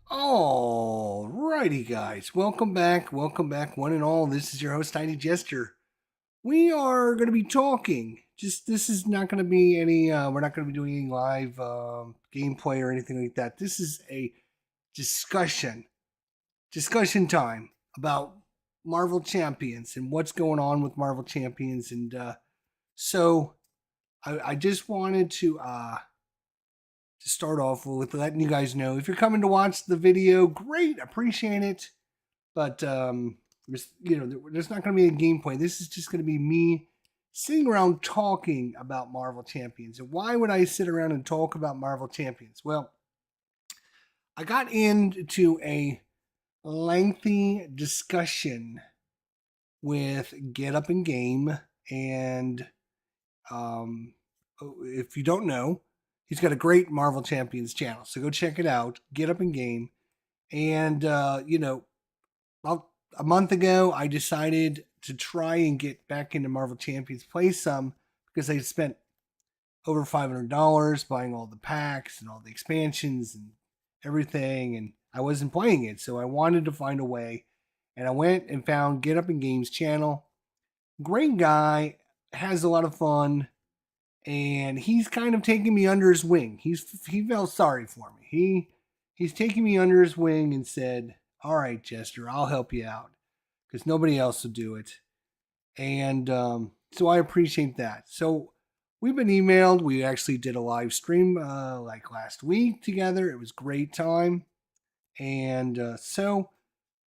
Alrighty, guys. Welcome back. Welcome back, one and all. This is your host, Tiny Jester. We are going to be talking. This is not going to be any, we're not going to be doing any live gameplay or anything like that. This is a discussion, discussion time about Marvel Champions and what's going on with Marvel Champions. And so I just wanted to start off with letting you guys know if you're coming to watch the video, great, appreciate it. But there's not going to be a gameplay. This is just going to be me sitting around talking about Marvel Champions. And why would I sit around and talk about Marvel Champions? Well, I got into a lengthy discussion with Get Up and Game, and if you don't know, he's got a great Marvel Champions channel. So go check it out. Get Up and Game. And, about a month ago, I decided to try and get back into Marvel Champions, play some, because I spent over $500 buying all the packs and all the expansions and everything, and I wasn't playing it. So I wanted to find a way. And I went and found Get Up and Game's channel. Great guy, has a lot of fun, and he's kind of taking me under his wing. He felt sorry for me. He's taking me under his wing and said, "All right, Jester, I'll help you out because nobody else will do it." And so I appreciate that. So we've been emailed. We actually did a live stream like last week together. It was a great time, and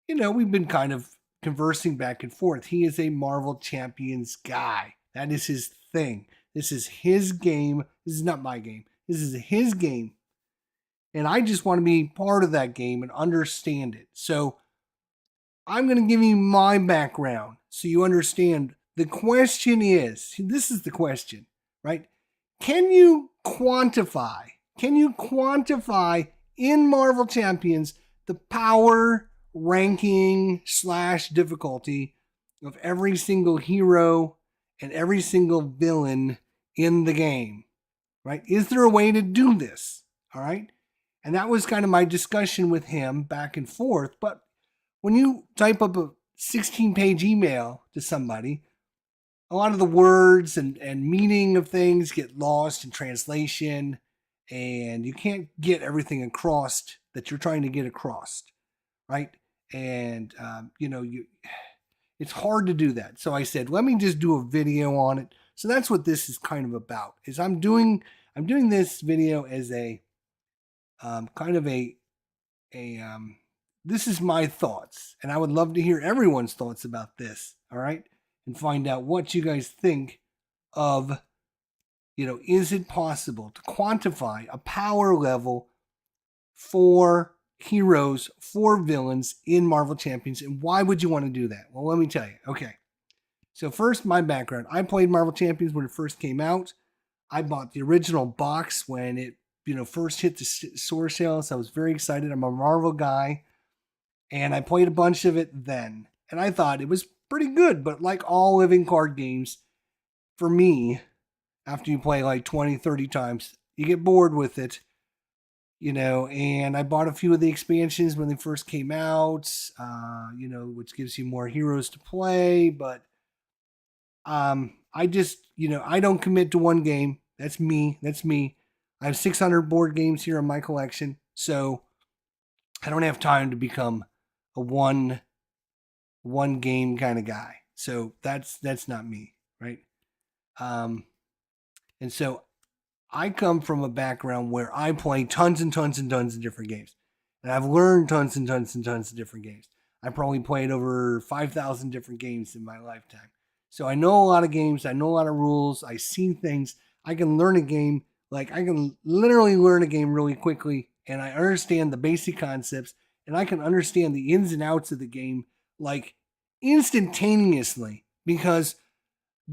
we've been kind of conversing back and forth. He is a Marvel Champions guy. That is his thing. This is his game. This is not my game. This is his game. And I just want to be part of that game and understand it. So I'm going to give you my background so you understand. The question is, this is the question, right? Can you quantify in Marvel Champions the power ranking / difficulty of every single hero and every single villain in the game, right? Is there a way to do this? All right. And that was kind of my discussion with him back and forth. But when you type up a 16-page email to somebody, a lot of the words and meaning of things get lost in translation, and you can't get everything across that you're trying to get across, right? And, it's hard to do that. So I said, let me just do a video on it. So that's what this is kind of about. Is I'm doing this video as a kind of a this is my thoughts, and I would love to hear everyone's thoughts about this. All right, and find out what you guys think of. Is it possible to quantify a power level for heroes, for villains in Marvel Champions, and why would you want to do that? Well, let me tell you. Okay. So first, my background. I played Marvel Champions when it first came out. I bought the original box when it, first hit the store sales. I was very excited. I'm a Marvel guy, and I played a bunch of it then. And I thought it was pretty good, but like all living card games, for me, after you play like 20, 30 times, you get bored with it. And I bought a few of the expansions when they first came out, which gives you more heroes to play. But I just, I don't commit to one game. That's me. I have 600 board games here in my collection, so I don't have time to become a one game kind of guy. So that's not me, right? And so I come from a background where I play tons and tons and tons of different games. And I've learned tons and tons and tons of different games. I probably played over 5,000 different games in my lifetime. So I know a lot of games. I know a lot of rules. I see things. I can learn a game. Like, I can literally learn a game really quickly. And I understand the basic concepts. And I can understand the ins and outs of the game, like, instantaneously. Because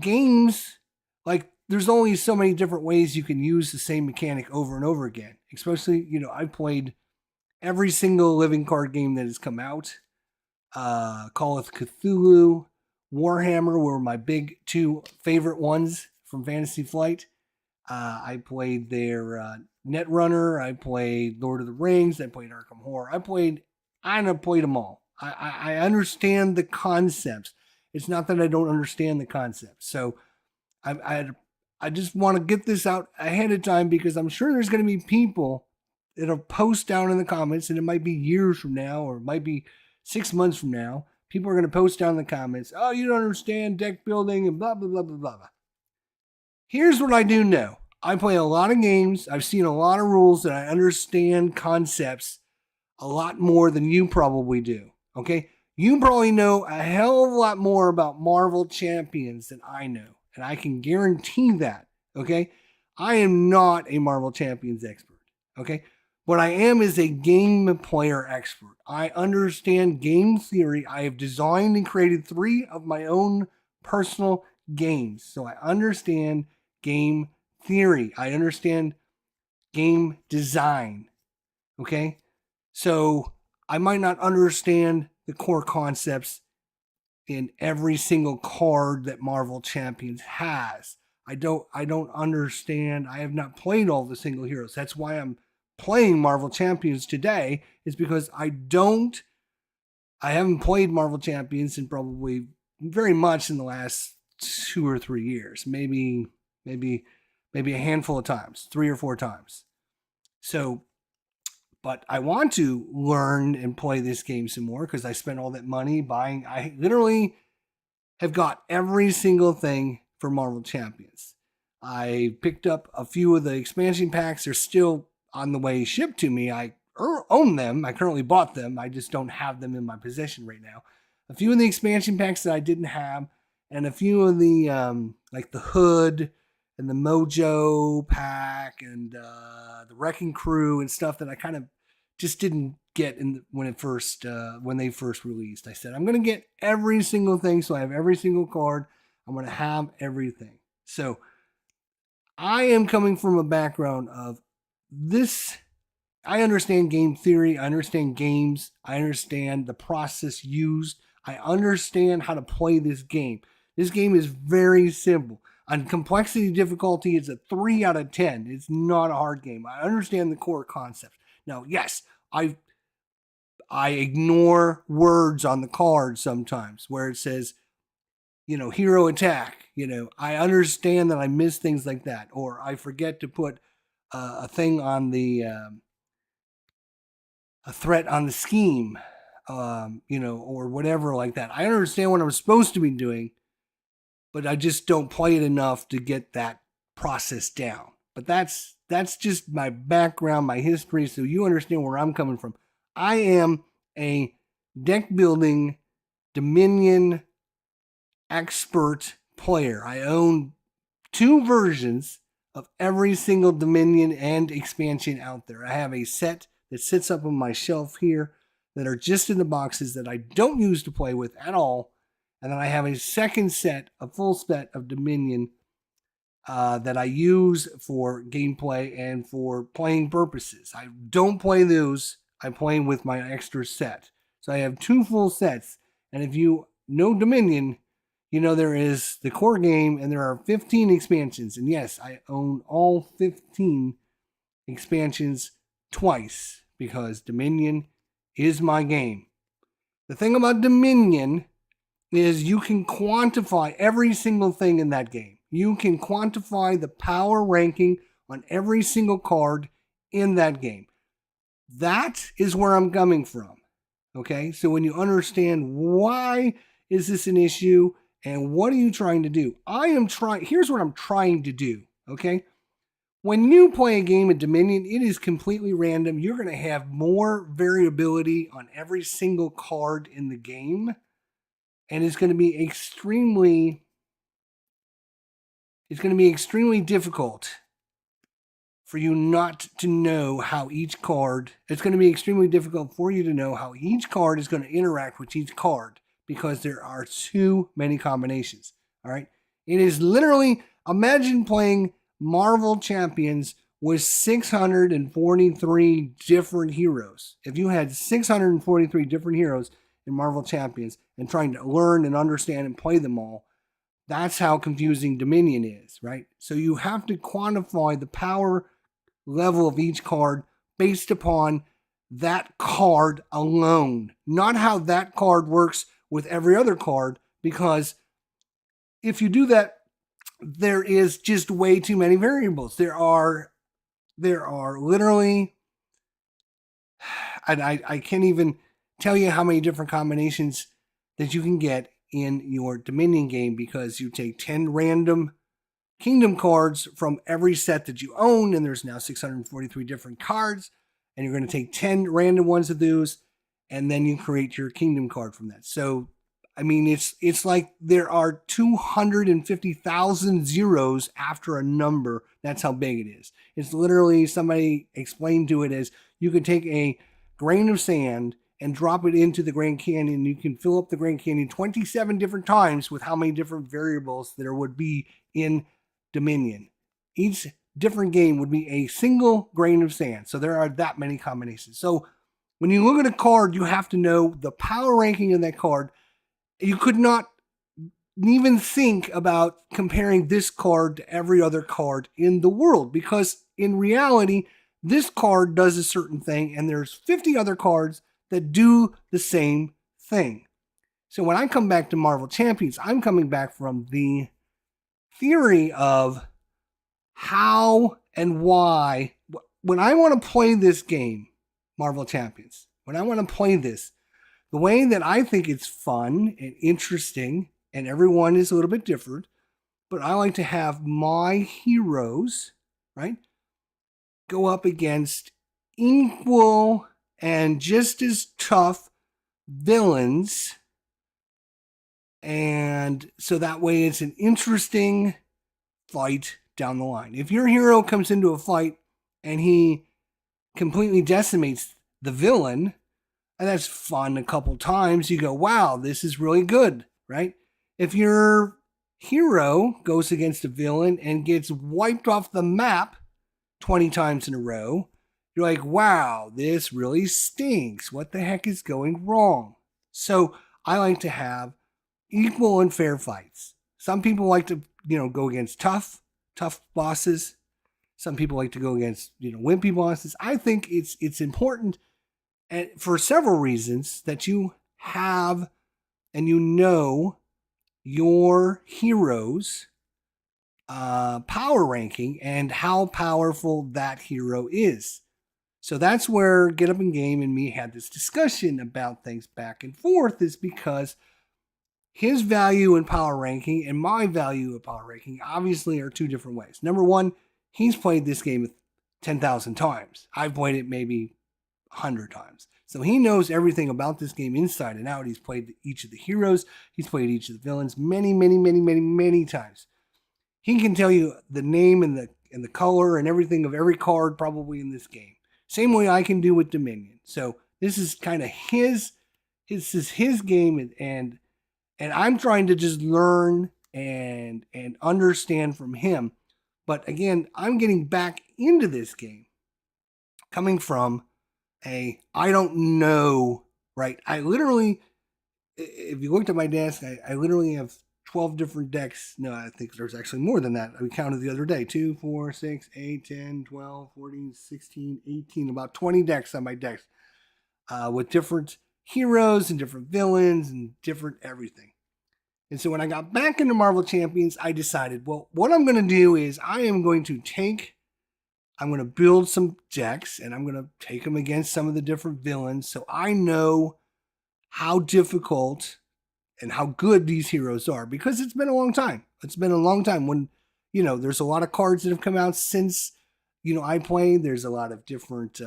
games, like, there's only so many different ways you can use the same mechanic over and over again. Especially, I've played every single living card game that has come out. Call of Cthulhu, Warhammer were my big two favorite ones from Fantasy Flight. I played their Netrunner. I played Lord of the Rings. I played Arkham Horror. I played them all. I understand the concepts. It's not that I don't understand the concepts. So I, I, I just want to get this out ahead of time because I'm sure there's going to be people that'll post down in the comments, and it might be years from now or it might be 6 months from now. People are going to post down in the comments, oh, you don't understand deck building and blah, blah, blah, blah, blah. Here's what I do know. I play a lot of games. I've seen a lot of rules, and I understand concepts a lot more than you probably do. Okay? You probably know a hell of a lot more about Marvel Champions than I know. And I can guarantee that. Okay? I am not a Marvel Champions expert. Okay? What I am is a game player expert. I understand game theory. I have designed and created 3 of my own personal games. So I understand game theory. I understand game design. Okay? So I might not understand the core concepts in every single card that Marvel Champions has. I don't understand. I have not played all the single heroes. That's why I'm playing Marvel Champions today, is because I haven't played Marvel Champions in probably very much in the last 2 or 3 years. Maybe a handful of times, 3 or 4 times. So, but I want to learn and play this game some more because I spent all that money buying. I literally have got every single thing for Marvel Champions. I picked up a few of the expansion packs. They're still on the way shipped to me. I own them. I currently bought them. I just don't have them in my possession right now. A few of the expansion packs that I didn't have, and a few of the like the Hood and the Mojo pack and the Wrecking Crew and stuff that I kind of just didn't get when they first released. I said I'm going to get every single thing, so I have every single card. I'm going to have everything. So I am coming from a background of this. I understand game theory. I understand games. I understand the process used. I understand how to play this game. This game is very simple. On complexity difficulty, it's a 3 out of 10. It's not a hard game. I understand the core concept. Now, yes, I ignore words on the card sometimes where it says, hero attack. I understand that I miss things like that, or I forget to put a thing on the a threat on the scheme, or whatever like that. I understand what I'm supposed to be doing, but I just don't play it enough to get that process down. But that's just my background, my history, so you understand where I'm coming from. I am a deck building Dominion expert player. I own 2 versions of every single Dominion and expansion out there. I have a set that sits up on my shelf here that are just in the boxes that I don't use to play with at all. And then I have a second set, a full set of Dominion that I use for gameplay and for playing purposes. I don't play those. I play with my extra set. So I have 2 full sets. And if you know Dominion, there is the core game and there are 15 expansions. And yes, I own all 15 expansions twice because Dominion is my game. The thing about Dominion is you can quantify every single thing in that game. You can quantify the power ranking on every single card in that game. That is where I'm coming from. Okay? So when you understand why is this an issue and what are you trying to do? Here's what I'm trying to do. Okay? When you play a game of Dominion, it is completely random. You're going to have more variability on every single card in the game. And it's going to be extremely difficult for you not to know how each card, it's going to be extremely difficult for you to know how each card is going to interact with each card because there are too many combinations. All right. It is literally, imagine playing Marvel Champions with 643 different heroes. If you had 643 different heroes in Marvel Champions and trying to learn and understand and play them all, That's how confusing Dominion is, right? So you have to quantify the power level of each card based upon that card alone, not how that card works with every other card, because if you do that, there is just way too many variables. There are literally, and I can't even tell you how many different combinations that you can get in your Dominion game, because you take 10 random kingdom cards from every set that you own, and there's now 643 different cards, and you're going to take 10 random ones of those, and then you create your kingdom card from that. So I mean, it's like there are 250,000 zeros after a number. That's how big it is. It's literally, somebody explained to it as, you could take a grain of sand and drop it into the Grand Canyon. You can fill up the Grand Canyon 27 different times with how many different variables there would be in Dominion. Each different game would be a single grain of sand. So there are that many combinations. So when you look at a card, you have to know the power ranking of that card. You could not even think about comparing this card to every other card in the world, because in reality, this card does a certain thing and there's 50 other cards that do the same thing. So when I come back to Marvel Champions, I'm coming back from the theory of how and why. When I want to play this game, Marvel Champions, when I want to play this, the way that I think it's fun and interesting, and everyone is a little bit different, but I like to have my heroes, right, go up against equal and just as tough villains. And so that way it's an interesting fight down the line. If your hero comes into a fight and he completely decimates the villain, and that's fun a couple times, you go, wow, this is really good, right? If your hero goes against a villain and gets wiped off the map 20 times in a row, you're like, wow, this really stinks. What the heck is going wrong? So I like to have equal and fair fights. Some people like to, go against tough bosses. Some people like to go against, wimpy bosses. I think it's important, and for several reasons, that you have and your hero's power ranking and how powerful that hero is. So that's where Get Up and Game and me had this discussion about things back and forth, is because his value and power ranking and my value of power ranking obviously are two different ways. Number one, he's played this game 10,000 times. I've played it maybe 100 times. So he knows everything about this game inside and out. He's played each of the heroes. He's played each of the villains many, many, many, many, many times. He can tell you the name and the color and everything of every card probably in this game. Same way I can do with Dominion. So this is kind of his game, and I'm trying to just learn and understand from him. But again, I'm getting back into this game coming from I don't know, right? I literally, if you looked at my desk, I literally have 12 different decks. No, I think there's actually more than that. We counted the other day. 2, 4, 6, 8, 10, 12, 14, 16, 18, about 20 decks on my decks with different heroes and different villains and different everything. And so when I got back into Marvel Champions, I decided, well, what I'm going to do is I'm going to build some decks, and I'm going to take them against some of the different villains, so I know how difficult and how good these heroes are, because it's been a long time. It's been a long time when, there's a lot of cards that have come out since, I played. There's a lot of different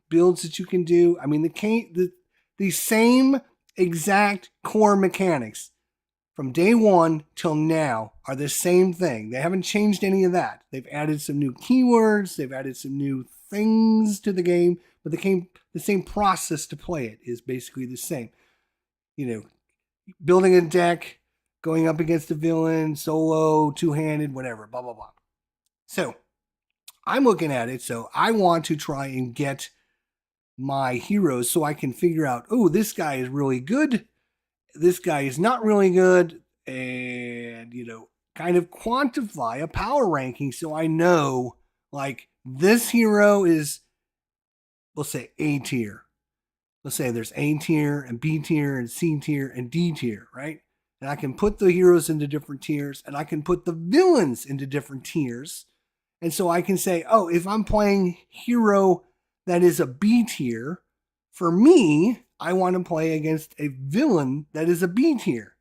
builds that you can do. I mean, the same exact core mechanics from day one till now are the same thing. They haven't changed any of that. They've added some new keywords. They've added some new things to the game, but the same process to play it is basically the same. Building a deck, going up against a villain, solo, two-handed, whatever, blah, blah, blah. So I'm looking at it. So I want to try and get my heroes so I can figure out, oh, this guy is really good. This guy is not really good, and, kind of quantify a power ranking so I know, like, this hero is, we'll say, A tier. Let's say there's A tier and B tier and C tier and D tier, right? And I can put the heroes into different tiers and I can put the villains into different tiers. And so I can say, oh, if I'm playing hero that is a B tier, for me, I want to play against a villain that is a B tier.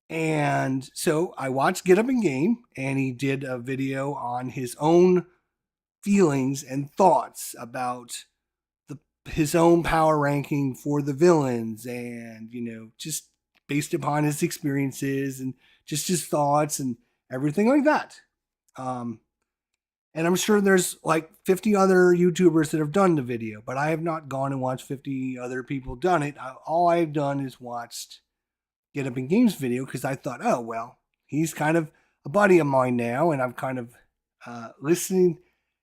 And so I watched Get Up and Game, and he did a video on his own feelings and thoughts about his own power ranking for the villains, and just based upon his experiences and just his thoughts and everything like that. And I'm sure there's like 50 other YouTubers that have done the video, but I have not gone and watched 50 other people done it. All I've done is watched Get Up in Games video because I thought, oh, well, he's kind of a buddy of mine now, and I'm kind of listening.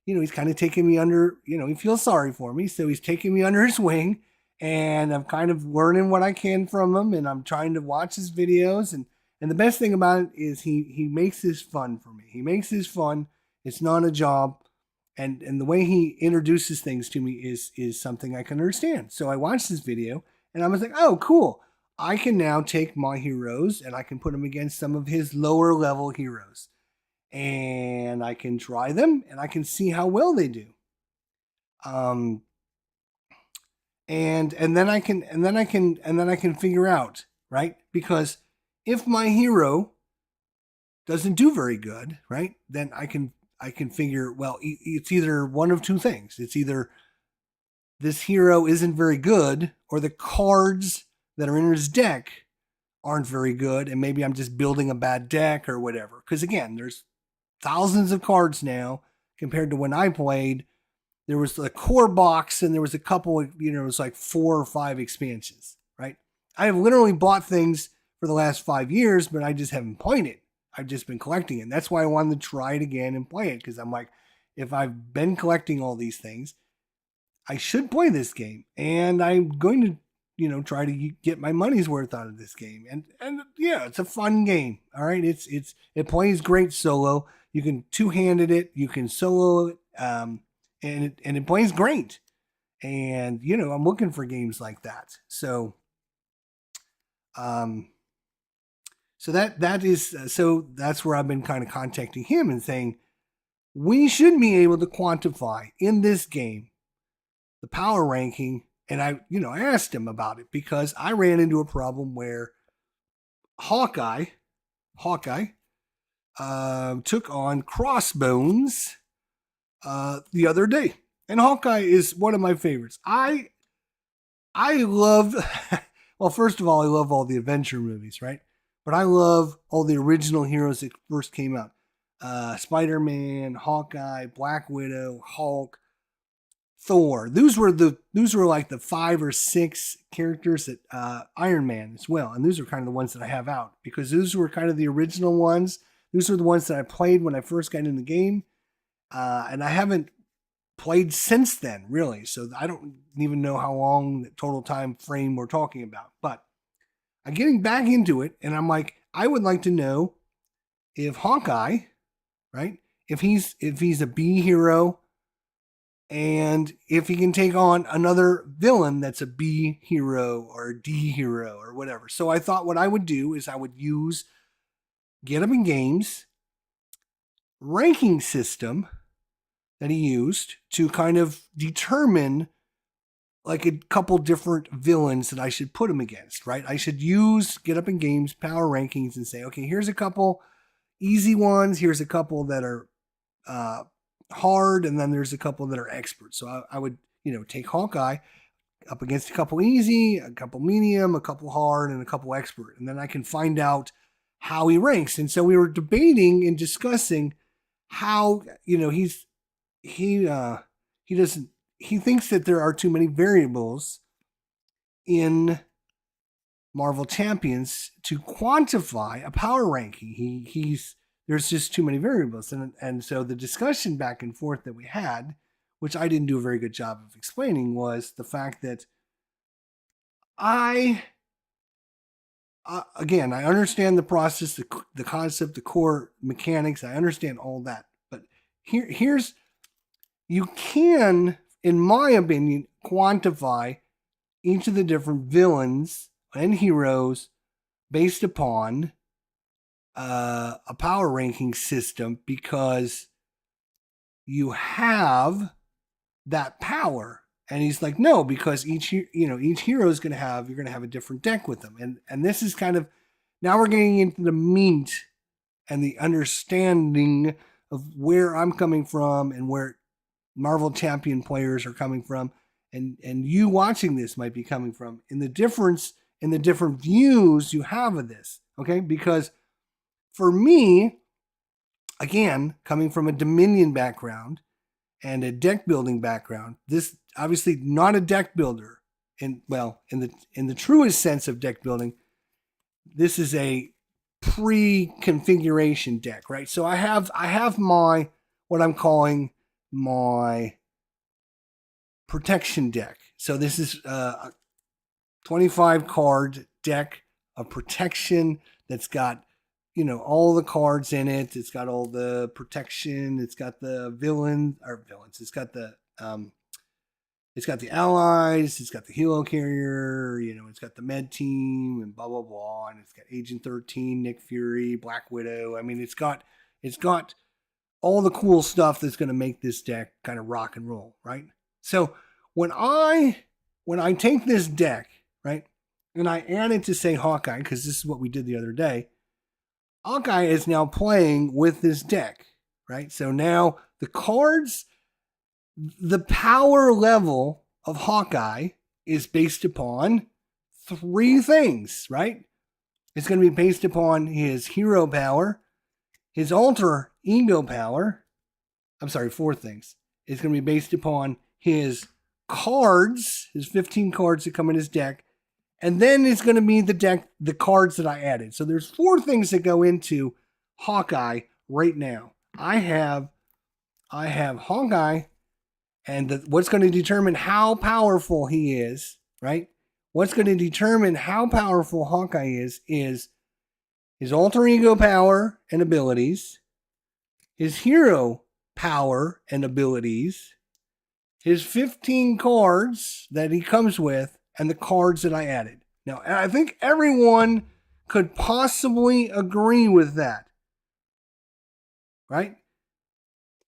He's kind of taking me under, he feels sorry for me, so he's taking me under his wing, and I'm kind of learning what I can from him, and I'm trying to watch his videos, and the best thing about it is he makes this fun for me. He makes this fun. It's not a job, and the way he introduces things to me is something I can understand. So I watched this video, and I was like, oh, cool. I can now take my heroes, and I can put them against some of his lower level heroes. And I can try them, and I can see how well they do. And then I can figure out, right? Because if my hero doesn't do very good, right, then I can figure, well, it's either one of two things. It's either this hero isn't very good, or the cards that are in his deck aren't very good, and maybe I'm just building a bad deck or whatever. Because again, there's thousands of cards now compared to when I played. There was a core box and there was a couple, it was like 4 or 5 expansions, right? I have literally bought things for the last 5 years, but I just haven't played it. I've just been collecting it. And that's why I wanted to try it again and play it, because I'm like, if I've been collecting all these things, I should play this game. And I'm going to try to get my money's worth out of this game. And yeah, it's a fun game. All right. It plays great solo. You can two-handed it, you can solo it, and it plays great. And I'm looking for games like that. So that's where I've been kind of contacting him and saying, we should be able to quantify in this game the power ranking. And I asked him about it because I ran into a problem where Hawkeye took on Crossbones the other day. And Hawkeye is one of my favorites. I love, well, first of all, I love all the adventure movies, right? But I love all the original heroes that first came out. Spider-Man, Hawkeye, Black Widow, Hulk, Thor. Those were like the 5 or 6 characters that Iron Man as well. And those are kind of the ones that I have out because those were kind of the original ones. Those were the ones that I played when I first got in the game. And I haven't played since then, really. So I don't even know how long the total time frame we're talking about. But I'm getting back into it, and I'm like, I would like to know if Hawkeye, right? If he's a B hero, and if he can take on another villain that's a B hero or a D hero or whatever. So I thought what I would do is I would use Get Up in Games ranking system that he used to kind of determine like a couple different villains that I should put him against, right? I should use Get Up in Games power rankings and say, okay, here's a couple easy ones. Here's a couple that are hard. And then there's a couple that are expert. So I would, take Hawkeye up against a couple easy, a couple medium, a couple hard, and a couple expert. And then I can find out how he ranks. And so we were debating and discussing how, he thinks that there are too many variables in Marvel Champions to quantify a power ranking. There's just too many variables. And so the discussion back and forth that we had, which I didn't do a very good job of explaining, was the fact that I again, I understand the process, the concept, the core mechanics. I understand all that. But here's, you can, in my opinion, quantify each of the different villains and heroes based upon a power ranking system, because you have that power. And he's like, no, because each hero is going to have, you're going to have a different deck with them. And this is kind of, now we're getting into the meat and the understanding of where I'm coming from and where Marvel Champion players are coming from, and you watching this might be coming from, in the difference in the different views you have of this. Okay, because for me, again, coming from a Dominion background and a deck building background, this obviously not a deck builder in the truest sense of deck building. This is a pre-configuration deck, right? So I have my, what I'm calling my protection deck. So this is a 25 card deck of protection that's got, all the cards in it. It's got all the protection. It's got the villains. It's got the allies. It's got the helo carrier. It's got the med team and blah blah blah. And it's got Agent 13, Nick Fury, Black Widow. I mean, it's got all the cool stuff that's going to make this deck kind of rock and roll, right? So when I take this deck, right, and I add it to, say, Hawkeye, because this is what we did the other day, Hawkeye is now playing with this deck, right? So now the cards, the power level of Hawkeye is based upon 3 things, right? It's going to be based upon his hero power, his alter ego power. I'm sorry, 4 things. It's going to be based upon his cards, his 15 cards that come in his deck. And then it's going to be the cards that I added. So there's 4 things that go into Hawkeye right now. I have Hawkeye, and what's going to determine how powerful he is, right? What's going to determine how powerful Hawkeye is his alter ego power and abilities, his hero power and abilities, his 15 cards that he comes with, and the cards that I added. Now, I think everyone could possibly agree with that, right?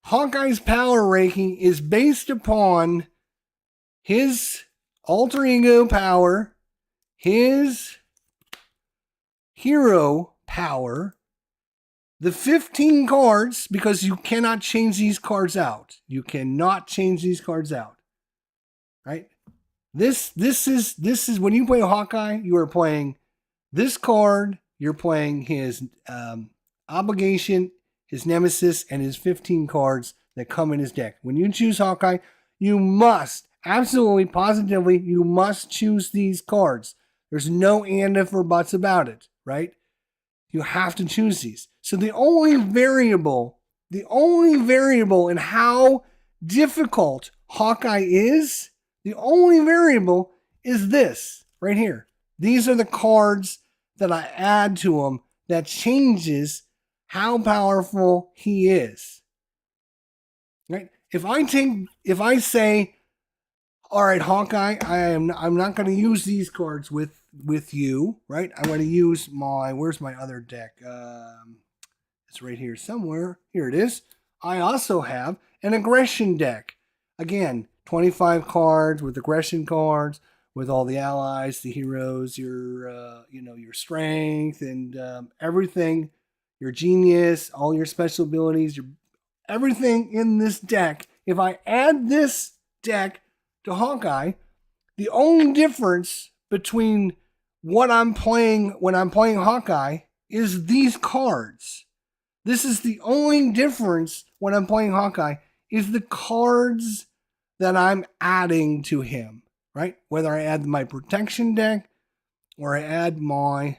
Hawkeye's power ranking is based upon his alter ego power, his hero power, the 15 cards, because you cannot change these cards out. You cannot change these cards out, right? This is when you play Hawkeye, you are playing this card, you're playing his obligation, his nemesis, and his 15 cards that come in his deck. When you choose Hawkeye, you must, absolutely, positively, you must choose these cards. There's no and if or buts about it, right? You have to choose these. So the only variable in how difficult Hawkeye is, the only variable is this right here. These are the cards that I add to him that changes how powerful he is. Right? If I say, all right, Hawkeye, I'm not going to use these cards with you, right? I'm going to use where's my other deck? It's right here somewhere. Here it is. I also have an aggression deck. Again, 25 cards with aggression cards, with all the allies, the heroes, your strength and everything, your genius, all your special abilities, everything in this deck. If I add this deck to Hawkeye, the only difference between what I'm playing when I'm playing Hawkeye is these cards. This is the only difference when I'm playing Hawkeye, is the cards that I'm adding to him, right? Whether I add my protection deck or I add my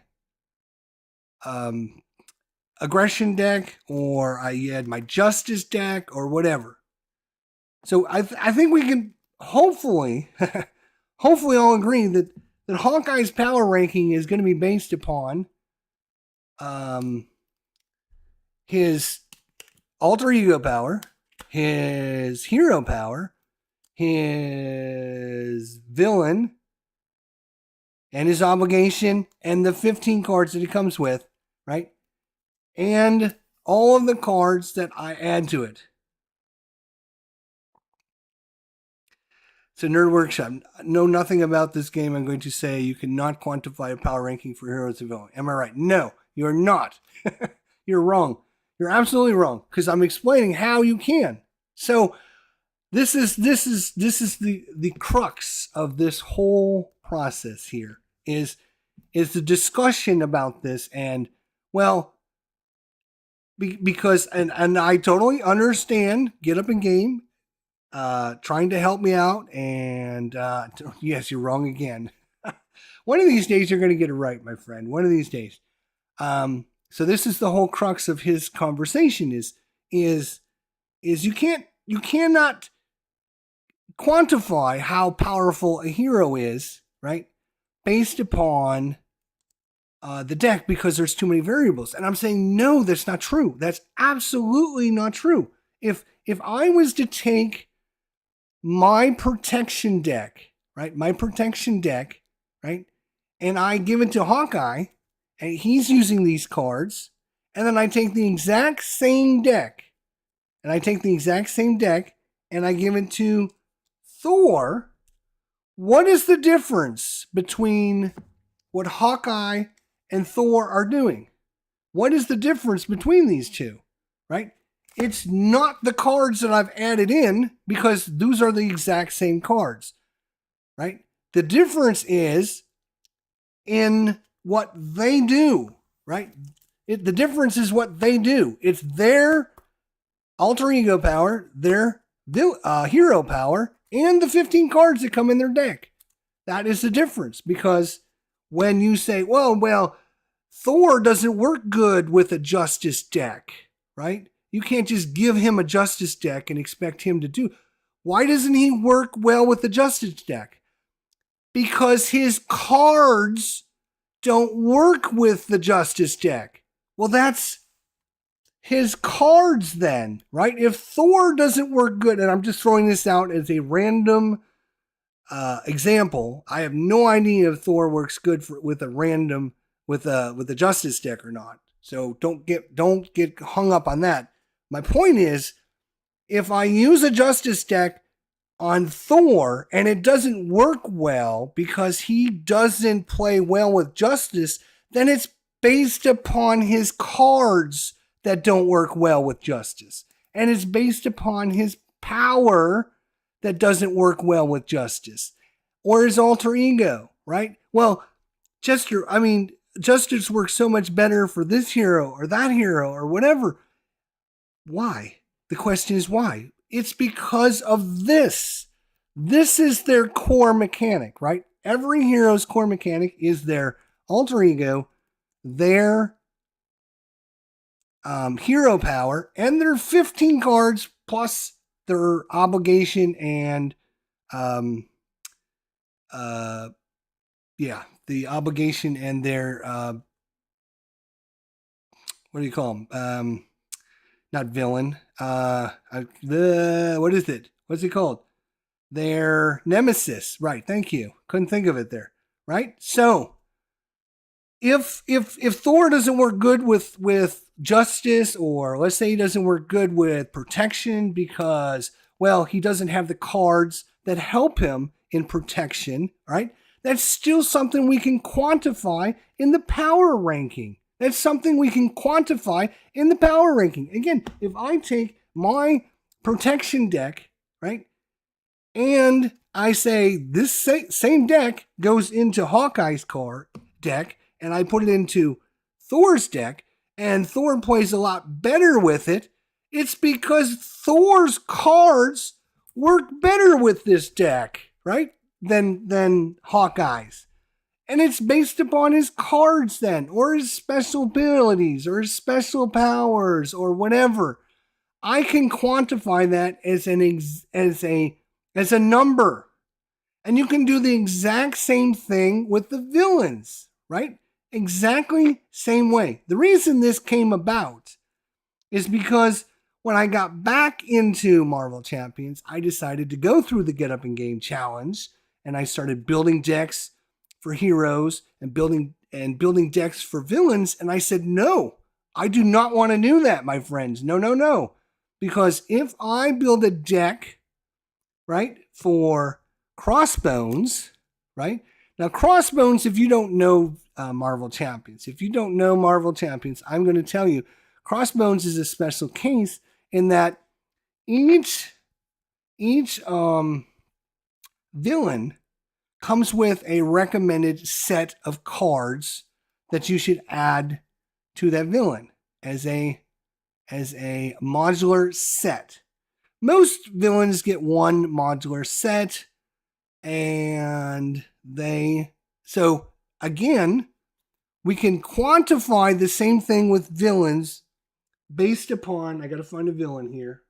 aggression deck or I add my justice deck or whatever. So I think we can hopefully all agree that that Hawkeye's power ranking is going to be based upon his alter ego power, his hero power, his villain, and his obligation, and the 15 cards that he comes with, right? And all of the cards that I add to it. So Nerd Workshop, know nothing about this game. I'm going to say you cannot quantify a power ranking for heroes and villains. Am I right? No, you're not. You're wrong. You're absolutely wrong, because I'm explaining how you can. So this is the crux of this whole process here is the discussion about this. And well, because and I totally understand Get Up and Game trying to help me out, and yes, you're wrong again. One of these days you're going to get it right, my friend. One of these days. So this is the whole crux of his conversation is you cannot quantify how powerful a hero is, right? Based upon the deck, because there's too many variables. And I'm saying, no, that's not true. That's absolutely not true. If I was to take my protection deck, right? My protection deck, right? And I give it to Hawkeye, and he's using these cards, and then I take the exact same deck, and I give it to Thor. What is the difference between what Hawkeye and Thor are doing? What is the difference between these two, right? It's not the cards that I've added in, because those are the exact same cards, right? The difference is in what they do, right? The difference is what they do. It's their alter ego power, their hero power, and the 15 cards that come in their deck. That is the difference, because when you say, well, Thor doesn't work good with a Justice deck, right? You can't just give him a Justice deck and expect him to do. Why doesn't he work well with the Justice deck? Because his cards don't work with the Justice deck. Well, that's his cards then, right? If Thor doesn't work good, and I'm just throwing this out as a random example, I have no idea if Thor works good with a Justice deck or not. So don't get hung up on that. My point is, if I use a Justice deck on Thor and it doesn't work well because he doesn't play well with Justice, then it's based upon his cards that don't work well with Justice. And it's based upon his power that doesn't work well with Justice. Or his alter ego, right? Well, Justice works so much better for this hero or that hero or whatever. Why? The question is why? It's because of this. This is their core mechanic, right? Every hero's core mechanic is their alter ego, their hero power, and their 15 cards plus their obligation and the obligation and their what do you call them? Not villain. What is it? What's it called? Their nemesis. Right. Thank you. Couldn't think of it there. Right. So if Thor doesn't work good with Justice, or let's say he doesn't work good with protection because, well, he doesn't have the cards that help him in protection. Right. That's still something we can quantify in the power ranking. That's something we can quantify in the power ranking. Again, if I take my protection deck, right, and I say this same deck goes into Hawkeye's card deck, and I put it into Thor's deck, and Thor plays a lot better with it, it's because Thor's cards work better with this deck, right, than Hawkeye's. And it's based upon his cards then, or his special abilities, or his special powers, or whatever. I can quantify that as a number. And you can do the exact same thing with the villains, right? Exactly same way. The reason this came about is because when I got back into Marvel Champions, I decided to go through the Get Up and Game challenge, and I started building decks for heroes and building decks for villains. And I said, no, I do not want to do that, my friends. No, no, no. Because if I build a deck, right, for Crossbones, right? Now, Crossbones, if you don't know Marvel Champions, I'm going to tell you, Crossbones is a special case in that each villain comes with a recommended set of cards that you should add to that villain as a modular set. Most villains get one modular set, and so again, we can quantify the same thing with villains based upon, I got to find a villain here,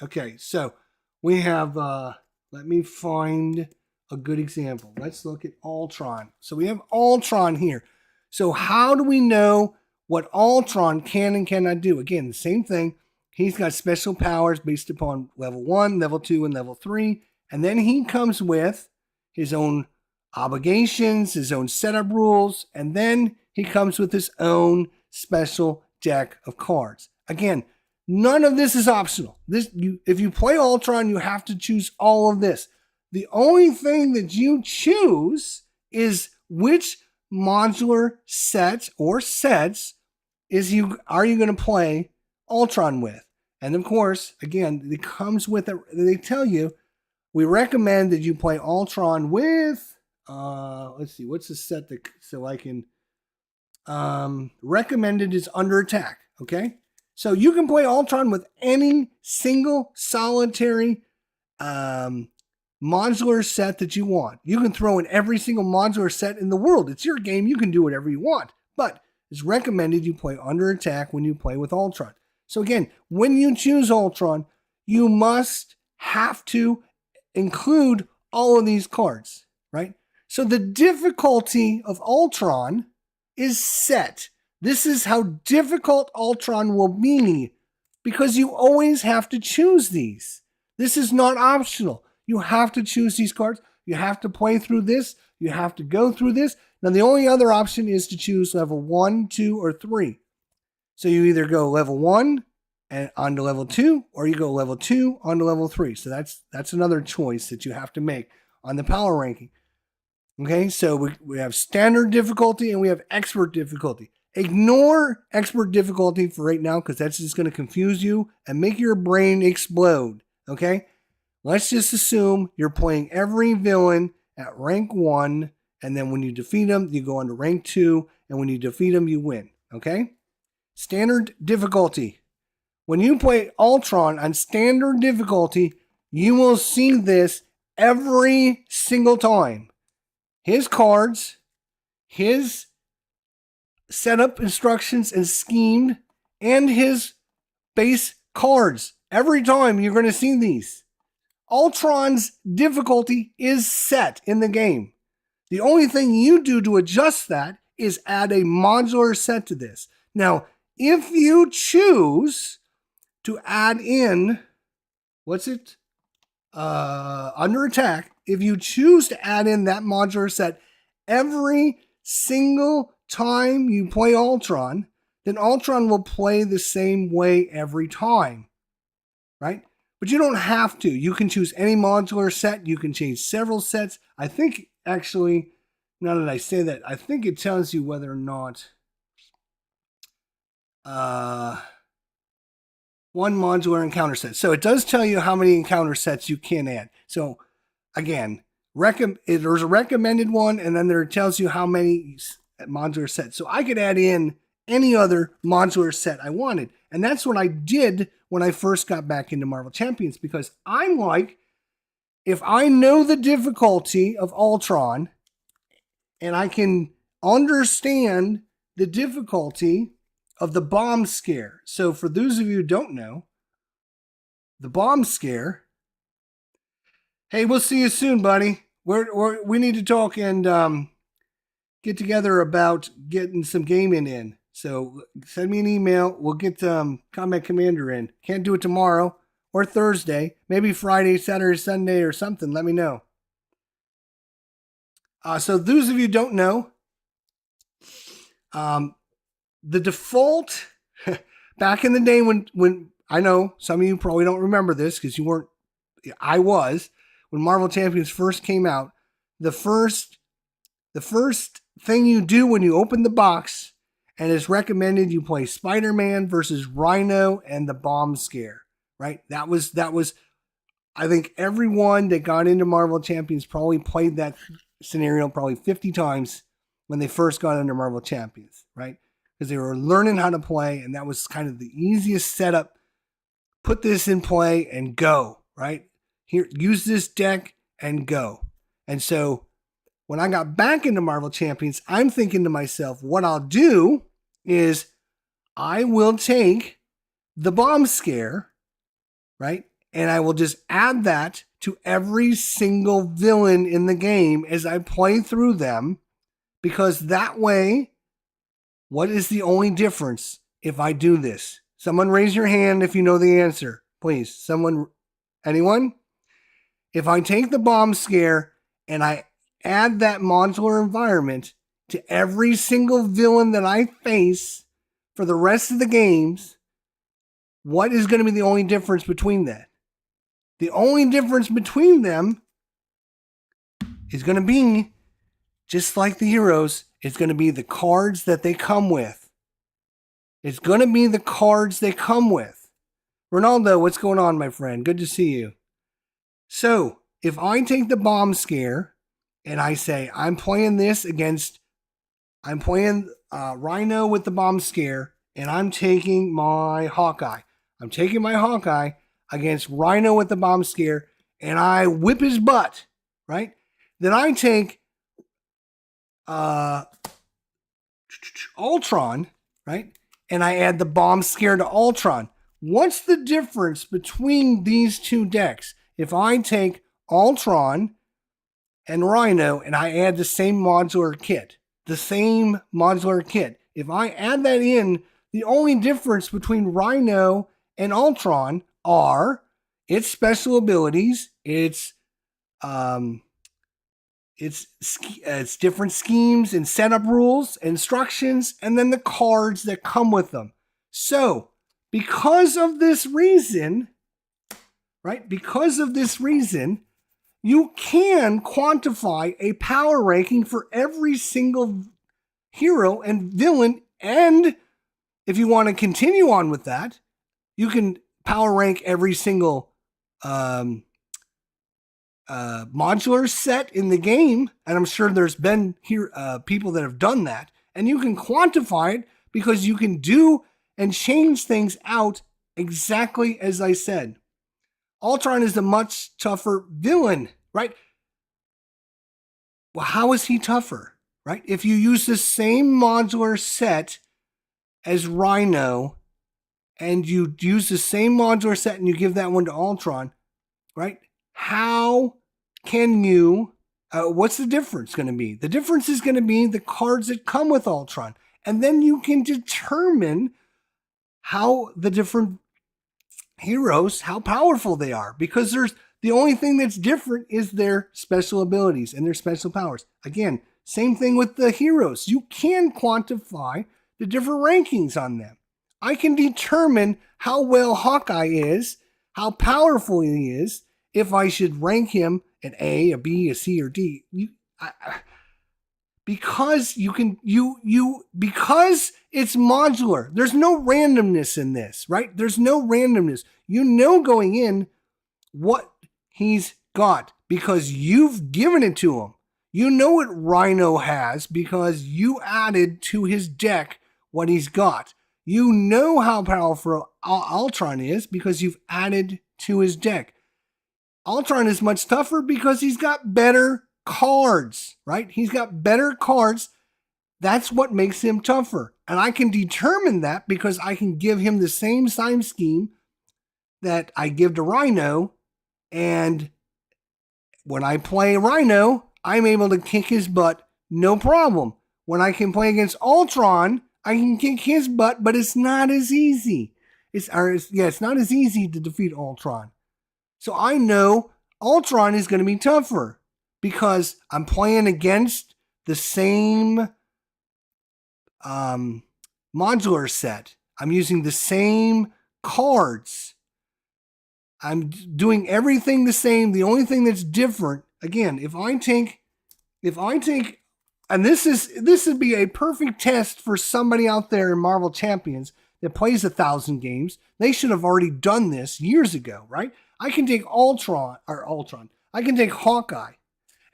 okay, so we have, let me find a good example. Let's look at Ultron. So we have Ultron here. So how do we know what Ultron can and cannot do? Again, the same thing. He's got special powers based upon level 1, level 2, and level 3. And then he comes with his own obligations, his own setup rules, and then he comes with his own special deck of cards. Again, none of this is optional. If you play Ultron, you have to choose all of this. The only thing that you choose is which modular set or sets are you going to play Ultron with. And of course, again, it comes with they tell you, we recommend that you play Ultron with, let's see, what's the set so I can, recommended is Under Attack, okay? So you can play Ultron with any single solitary modular set that you want. You can throw in every single modular set in the world. It's your game. You can do whatever you want. But it's recommended you play Under Attack when you play with Ultron. So again, when you choose Ultron, you have to include all of these cards, right? So the difficulty of Ultron is set. This is how difficult Ultron will be because you always have to choose these. This is not optional. You have to choose these cards. You have to play through this. You have to go through this. Now, the only other option is to choose level 1, 2, or 3. So you either go level 1 and onto level 2, or you go level 2 onto level 3. So that's another choice that you have to make on the power ranking. Okay, so we have standard difficulty and we have expert difficulty. Ignore expert difficulty for right now because that's just going to confuse you and make your brain explode. Okay, let's just assume you're playing every villain at rank 1, and then when you defeat them, you go on to rank 2, and when you defeat them, you win. Okay, standard difficulty. When you play Ultron on standard difficulty, you will see this every single time. His cards, his setup instructions and scheme, and his base cards. Every time you're going to see these. Ultron's difficulty is set in the game. The only thing you do to adjust that is add a modular set to this. Now, if you choose to add in, Under Attack, if you choose to add in that modular set every single time you play Ultron, then Ultron will play the same way every time, right? But you don't have to. You can choose any modular set. You can change several sets. I think, actually, now that I say that, I think it tells you whether or not one modular encounter set. So it does tell you how many encounter sets you can add. So again, there's a recommended one, and then there tells you how many modular sets. So I could add in any other modular set I wanted. And that's what I did when I first got back into Marvel Champions, because I'm like, if I know the difficulty of Ultron and I can understand the difficulty of the bomb scare. So for those of you who don't know, the bomb scare Hey, we'll see you soon, buddy. We need to talk and get together about getting some gaming in. So send me an email. We'll get Combat Commander in. Can't do it tomorrow or Thursday. Maybe Friday, Saturday, Sunday, or something. Let me know. So those of you who don't know, the default back in the day when I know some of you probably don't remember this because you weren't. I was when Marvel Champions first came out. The first thing you do when you open the box, and it's recommended you play Spider-Man versus Rhino and the Bomb Scare. Right? That was. I think everyone that got into Marvel Champions probably played that scenario probably 50 times when they first got into Marvel Champions, right? Because they were learning how to play, and that was kind of the easiest setup. Put this in play and go, right? Here, use this deck and go. And so when I got back into Marvel Champions, I'm thinking to myself, what I'll do is I will take the Bomb Scare, right? And I will just add that to every single villain in the game as I play through them, because that way, what is the only difference if I do this? Someone raise your hand if you know the answer, please. Anyone? If I take the Bomb Scare and I add that modular environment to every single villain that I face for the rest of the games, what is going to be the only difference between that? The only difference between them is going to be, just like the heroes, it's going to be the cards that they come with. It's going to be the cards they come with. Ronaldo, what's going on, my friend? Good to see you. So, if I take the Bomb Scare and I say, I'm playing Rhino with the Bomb Scare, and I'm taking my Hawkeye. I'm taking my Hawkeye against Rhino with the Bomb Scare, and I whip his butt, right? Then I take Ultron, right? And I add the Bomb Scare to Ultron. What's the difference between these two decks? If I take Ultron and Rhino and I add the same modular kit, if I add that in, the only difference between Rhino and Ultron are its special abilities, its different schemes and setup rules, instructions, and then the cards that come with them. So, because of this reason, right? Because of this reason, you can quantify a power ranking for every single hero and villain. And if you want to continue on with that, you can power rank every single modular set in the game. And I'm sure there's been people that have done that. And you can quantify it because you can do and change things out exactly as I said. Ultron is a much tougher villain, right? Well, how is he tougher, right? If you use the same modular set as Rhino and you use the same modular set and you give that one to Ultron, right? How can you, what's the difference going to be? The difference is going to be the cards that come with Ultron. And then you can determine how the different heroes, how powerful they are, because the only thing that's different is their special abilities and their special powers. Again, same thing with the heroes. You can quantify the different rankings on them. I can determine how well Hawkeye is, how powerful he is, if I should rank him an A, a B, a C, or D. Because because it's modular. There's no randomness in this, right? There's no randomness. You know going in what he's got because you've given it to him. You know what Rhino has because you added to his deck what he's got. You know how powerful Ultron is because you've added to his deck. Ultron is much tougher because he's got better cards, right? He's got better cards. That's what makes him tougher. And I can determine that because I can give him the same sign scheme that I give to Rhino, and when I play Rhino, I'm able to kick his butt, no problem. When I can play against Ultron, I can kick his butt, but it's not as easy. It's not as easy to defeat Ultron. So I know Ultron is going to be tougher because I'm playing against the same modular set. I'm using the same cards. I'm doing everything the same. The only thing that's different, again, if I take, and this would be a perfect test for somebody out there in Marvel Champions that plays 1,000 games. They should have already done this years ago, right? I can take Ultron. I can take Hawkeye,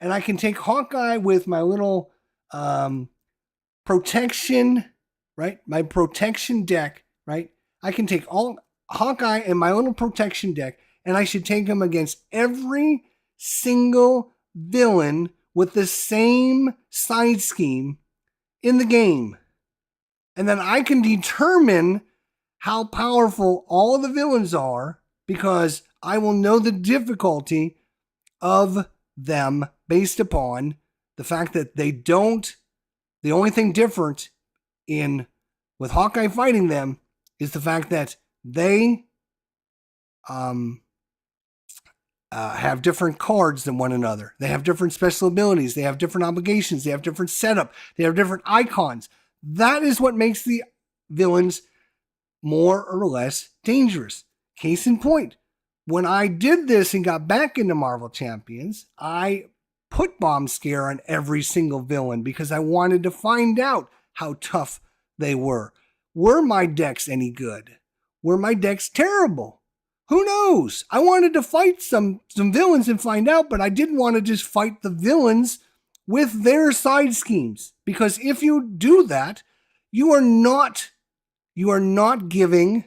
and I can take Hawkeye with my little protection, right? My protection deck, right? I can take all Hawkeye and my little protection deck, and I should take them against every single villain with the same side scheme in the game. And then I can determine how powerful all of the villains are because I will know the difficulty of them based upon the fact that they don't. The only thing different with Hawkeye fighting them is the fact that they have different cards than one another. They have different special abilities. They have different obligations. They have different setup. They have different icons. That is what makes the villains more or less dangerous. Case in point, when I did this and got back into Marvel Champions, I put Bomb Scare on every single villain because I wanted to find out how tough they were. Were my decks any good? Were my decks terrible? Who knows? I wanted to fight some villains and find out, but I didn't want to just fight the villains with their side schemes. Because if you do that, you are not giving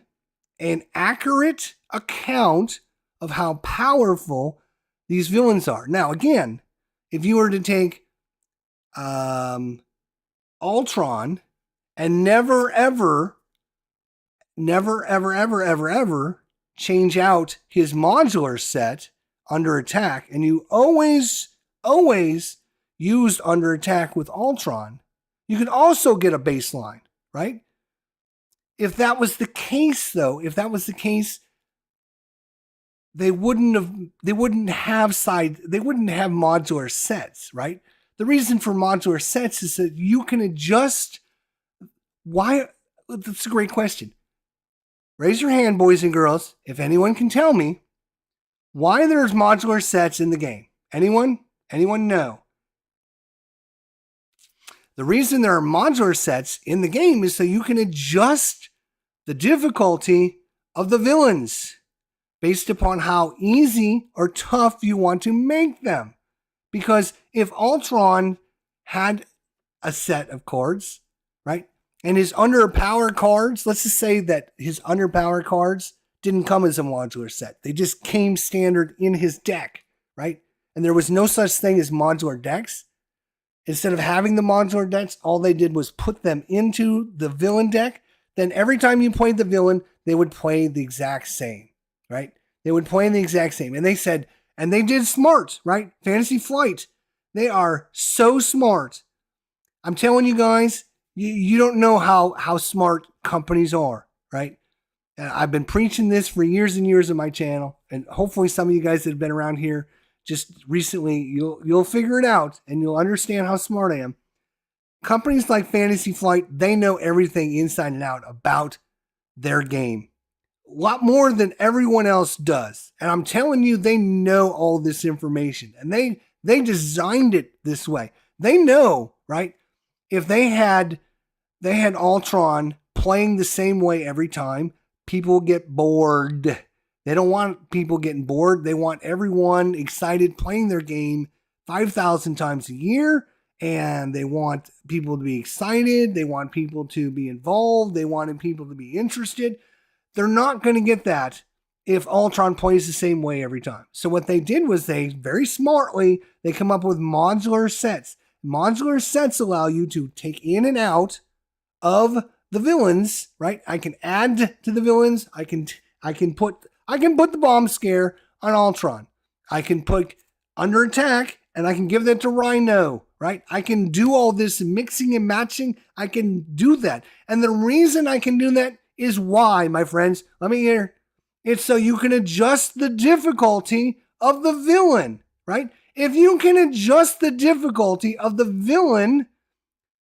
an accurate account of how powerful these villains are. Now, again, if you were to take Ultron and never, ever change out his modular set under attack, and you always used under attack with Ultron, you could also get a baseline, right? If that was the case, though, they wouldn't have modular sets, right? The reason for modular sets is that you can adjust. Why? That's a great question. Raise your hand, boys and girls, if anyone can tell me why there's modular sets in the game. Anyone? Anyone know? The reason there are modular sets in the game is so you can adjust the difficulty of the villains based upon how easy or tough you want to make them. Because if Ultron had a set of cards, right, and his underpower cards, let's just say that his underpower cards didn't come as a modular set. They just came standard in his deck, right? And there was no such thing as modular decks. Instead of having the modular decks, all they did was put them into the villain deck. Then every time you played the villain, they would play the exact same, right? They would play the exact same. And they said, and they did smart, right? Fantasy Flight, they are so smart. I'm telling you guys, you don't know how smart companies are, right? And I've been preaching this for years and years on my channel. And hopefully some of you guys that have been around here just recently, you'll figure it out and you'll understand how smart I am. Companies like Fantasy Flight, they know everything inside and out about their game. A lot more than everyone else does. And I'm telling you, they know all this information. And they designed it this way. They know, right? If they had Ultron playing the same way every time, people get bored. They don't want people getting bored. They want everyone excited playing their game 5,000 times a year. And they want people to be excited. They want people to be involved. They wanted people to be interested. They're not going to get that if Ultron plays the same way every time. So what they did was they very smartly, they come up with modular sets. Modular sets allow you to take in and out of the villains, right? I can add to the villains. I can put the bomb scare on Ultron. I can put under attack, and I can give that to Rhino, right? I can do all this mixing and matching. I can do that. And the reason I can do that is why, my friends. Let me hear. It's so you can adjust the difficulty of the villain, right? If you can adjust the difficulty of the villain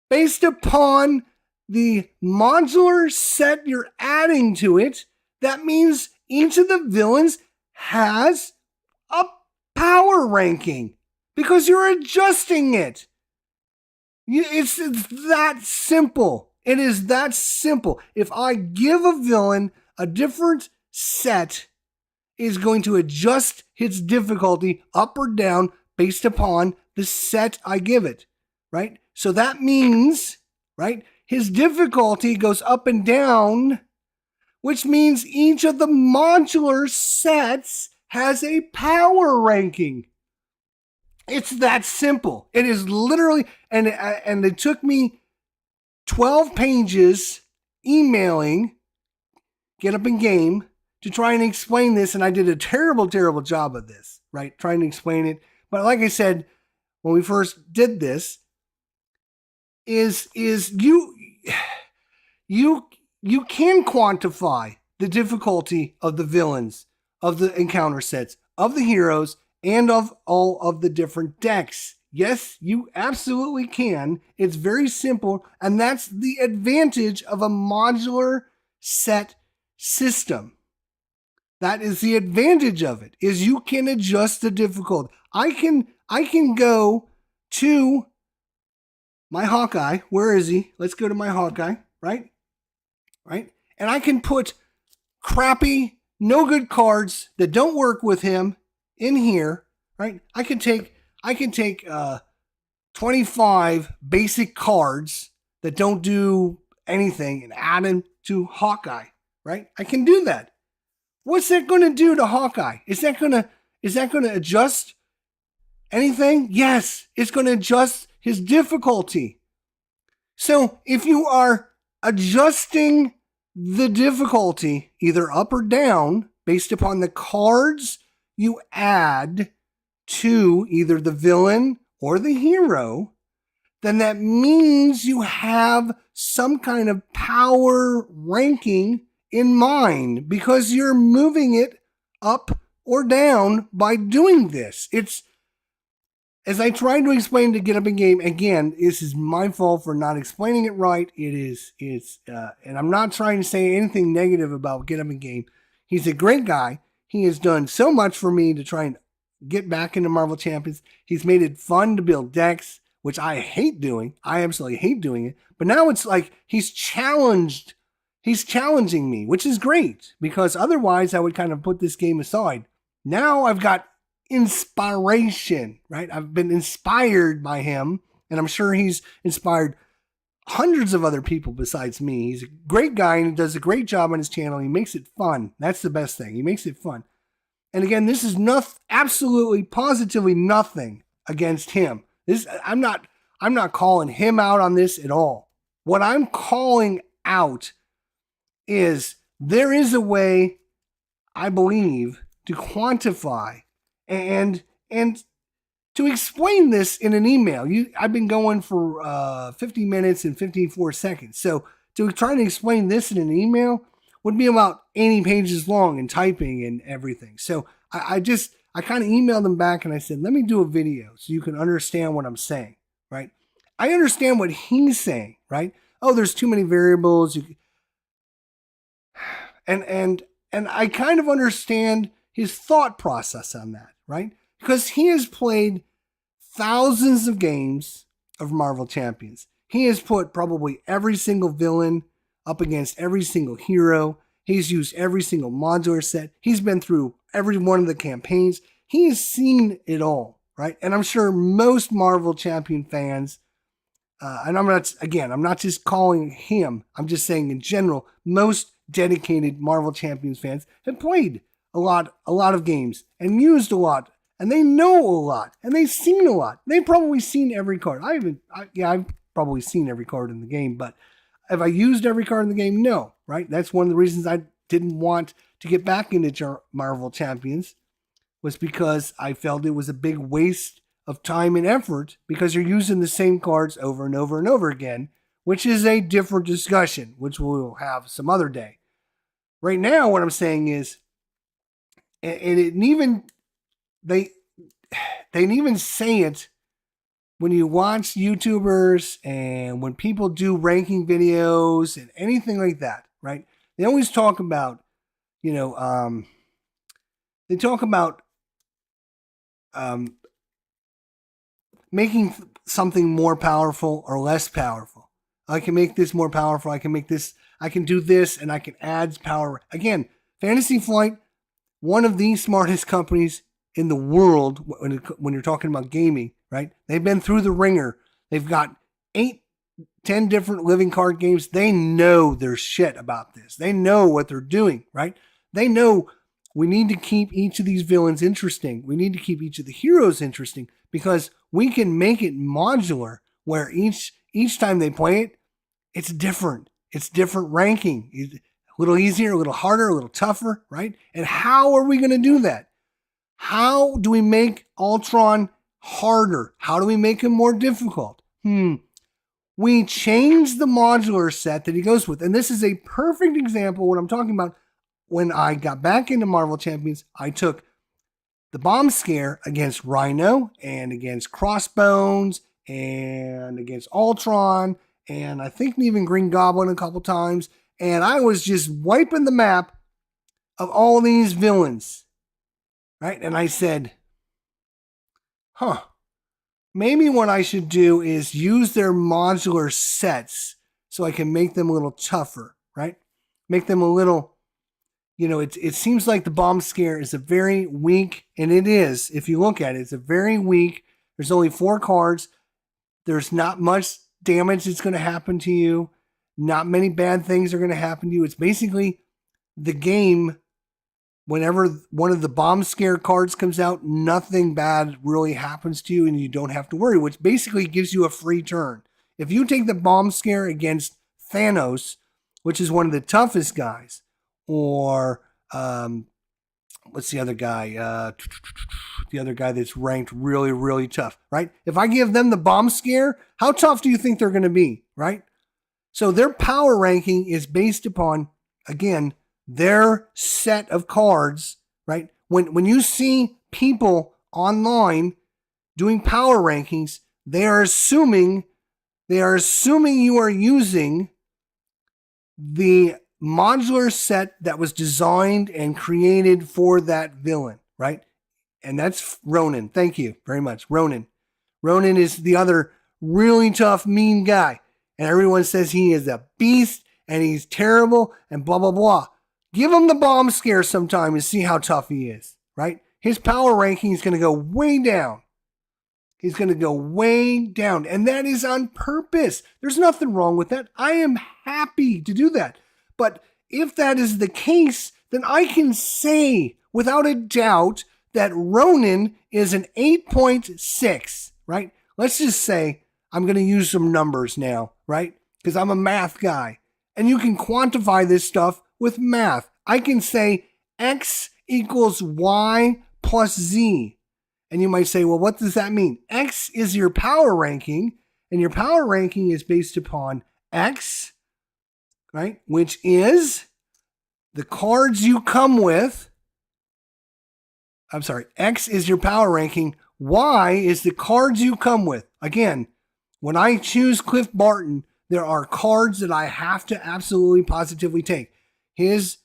based upon the modular set you're adding to it, that means each of the villains has a power ranking because you're adjusting it. It's that simple. It is that simple. If I give a villain a different set, is going to adjust its difficulty up or down based upon the set I give it, right? So that means, right, his difficulty goes up and down, which means each of the modular sets has a power ranking. It's that simple. It is literally, and it took me 12 pages emailing Get Up in Game to try and explain this, and I did a terrible job of this, right? Trying to explain it. But like I said, when we first did this, is you can quantify the difficulty of the villains, of the encounter sets, of the heroes, and of all of the different decks. Yes, you absolutely can. It's very simple, and that's the advantage of a modular set system. That is the advantage of it, is you can adjust the difficulty. I can go to my Hawkeye. Where is he? Let's go to my Hawkeye, right? Right? And I can put crappy, no good cards that don't work with him in here, right? I can take 25 basic cards that don't do anything and add them to Hawkeye, right? I can do that. What's that going to do to Hawkeye? Is that going to adjust anything? Yes, it's going to adjust his difficulty. So if you are adjusting the difficulty either up or down based upon the cards you add to either the villain or the hero, then that means you have some kind of power ranking in mind because you're moving it up or down by doing this. It's, as I tried to explain to Get Up in Game, again, this is my fault for not explaining it right. And I'm not trying to say anything negative about Get Up in Game. He's a great guy. He has done so much for me to try and get back into Marvel Champions. He's made it fun to build decks, which I hate doing. I absolutely hate doing it. But now it's like he's challenging me, which is great because otherwise I would kind of put this game aside. Now I've got inspiration, right? I've been inspired by him, and I'm sure he's inspired hundreds of other people besides me. He's a great guy and he does a great job on his channel. He makes it fun. That's the best thing. He makes it fun. And again, this is absolutely, positively nothing against him. I'm not calling him out on this at all. What I'm calling out is there is a way, I believe, to quantify and to explain this in an email. I've been going for 50 minutes and 54 seconds. So to try to explain this in an email would be about 80 pages long and typing and everything. So I kind of emailed them back and I said, let me do a video so you can understand what I'm saying, right? I understand what he's saying, right? Oh, there's too many variables. And I kind of understand his thought process on that, right? Because he has played thousands of games of Marvel Champions. He has put probably every single villain up against every single hero. He's used every single modular set. He's been through every one of the campaigns. He has seen it all, right? And I'm sure most Marvel Champion fans, and I'm not just calling him, I'm just saying in general, most dedicated Marvel Champions fans have played a lot of games and used a lot, and they know a lot, and they've seen a lot. They've probably seen every card. I've probably seen every card in the game, but have I used every card in the game? No, right? That's one of the reasons I didn't want to get back into Marvel Champions. was because I felt it was a big waste of time and effort because you're using the same cards over and over and over again, which is a different discussion, which we'll have some other day. Right now, what I'm saying is, and even they even say it when you watch YouTubers and when people do ranking videos and anything like that, right? They always talk about, they talk about making something more powerful or less powerful. I can make this more powerful. I can do this, and I can add power. Again, Fantasy Flight, one of the smartest companies in the world when you're talking about gaming, right? They've been through the ringer. They've got 8-10 different living card games. They know their shit about this. They know what they're doing, right? They know we need to keep each of these villains interesting. We need to keep each of the heroes interesting because we can make it modular where each time they play it, it's different. It's different ranking. A little easier, a little harder, a little tougher, right? And how are we going to do that? How do we make Ultron harder? How do we make him more difficult? We change the modular set that he goes with. And this is a perfect example of what I'm talking about. When I got back into Marvel Champions, I took the bomb scare against Rhino and against Crossbones and against Ultron and I think even Green Goblin a couple times. And I was just wiping the map of all these villains, right? And I said, maybe what I should do is use their modular sets so I can make them a little tougher, right? Make them a little, it seems like the bomb scare is a very weak, and it is, if you look at it, it's a very weak. There's only 4 cards. There's not much damage that's going to happen to you. Not many bad things are going to happen to you. It's basically the game. Whenever one of the bomb scare cards comes out, nothing bad really happens to you and you don't have to worry, which basically gives you a free turn. If you take the bomb scare against Thanos, which is one of the toughest guys, or what's the other guy? The other guy that's ranked really, really tough, right? If I give them the bomb scare, how tough do you think they're going to be, right? So their power ranking is based upon, again, their set of cards, right? When you see people online doing power rankings, they are assuming you are using the modular set that was designed and created for that villain, right? And that's Ronan. Thank you very much. Ronan. Ronan is the other really tough, mean guy. And everyone says he is a beast and he's terrible and blah, blah, blah. Give him the bomb scare sometime and see how tough he is, right? His power ranking is going to go way down. He's going to go way down. And that is on purpose. There's nothing wrong with that. I am happy to do that. But if that is the case, then I can say without a doubt that Ronan is an 8.6, right? Let's just say I'm going to use some numbers now, right? Because I'm a math guy. And you can quantify this stuff with math. I can say X equals Y plus Z. And you might say, well, what does that mean? X is your power ranking, and your power ranking is based upon X, right? Which is the cards you come with. I'm sorry, X is your power ranking. Y is the cards you come with. Again, when I choose Cliff Barton, there are cards that I have to absolutely positively take. His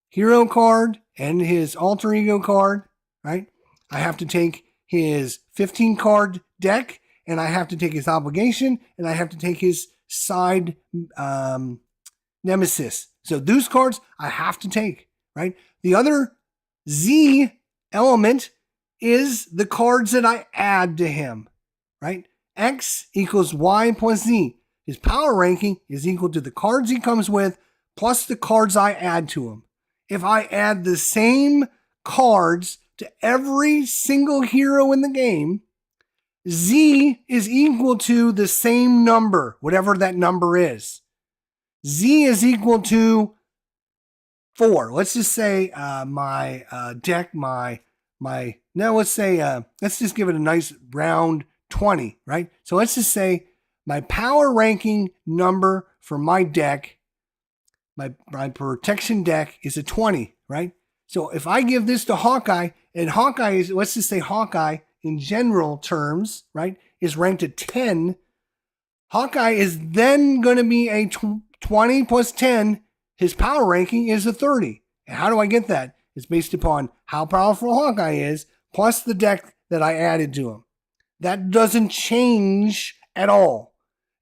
hero card and his alter ego card, right? I have to take his 15 card deck, and I have to take his obligation, and I have to take his side nemesis. So those cards I have to take, right? The other Z element is the cards that I add to him, right? X equals Y plus Z. His power ranking is equal to the cards he comes with plus the cards I add to him. If I add the same cards to every single hero in the game, Z is equal to the same number, whatever that number is. Z is equal to 4. Let's just say my deck, my Now let's say, let's just give it a nice round 20, right? So let's just say my power ranking number for my deck, my protection deck is a 20, right? So if I give this to Hawkeye, and Hawkeye is, let's just say Hawkeye in general terms, right, is ranked at 10, Hawkeye is then going to be a 20 plus 10. His power ranking is a 30. And how do I get that? It's based upon how powerful Hawkeye is, plus the deck that I added to him. That doesn't change at all.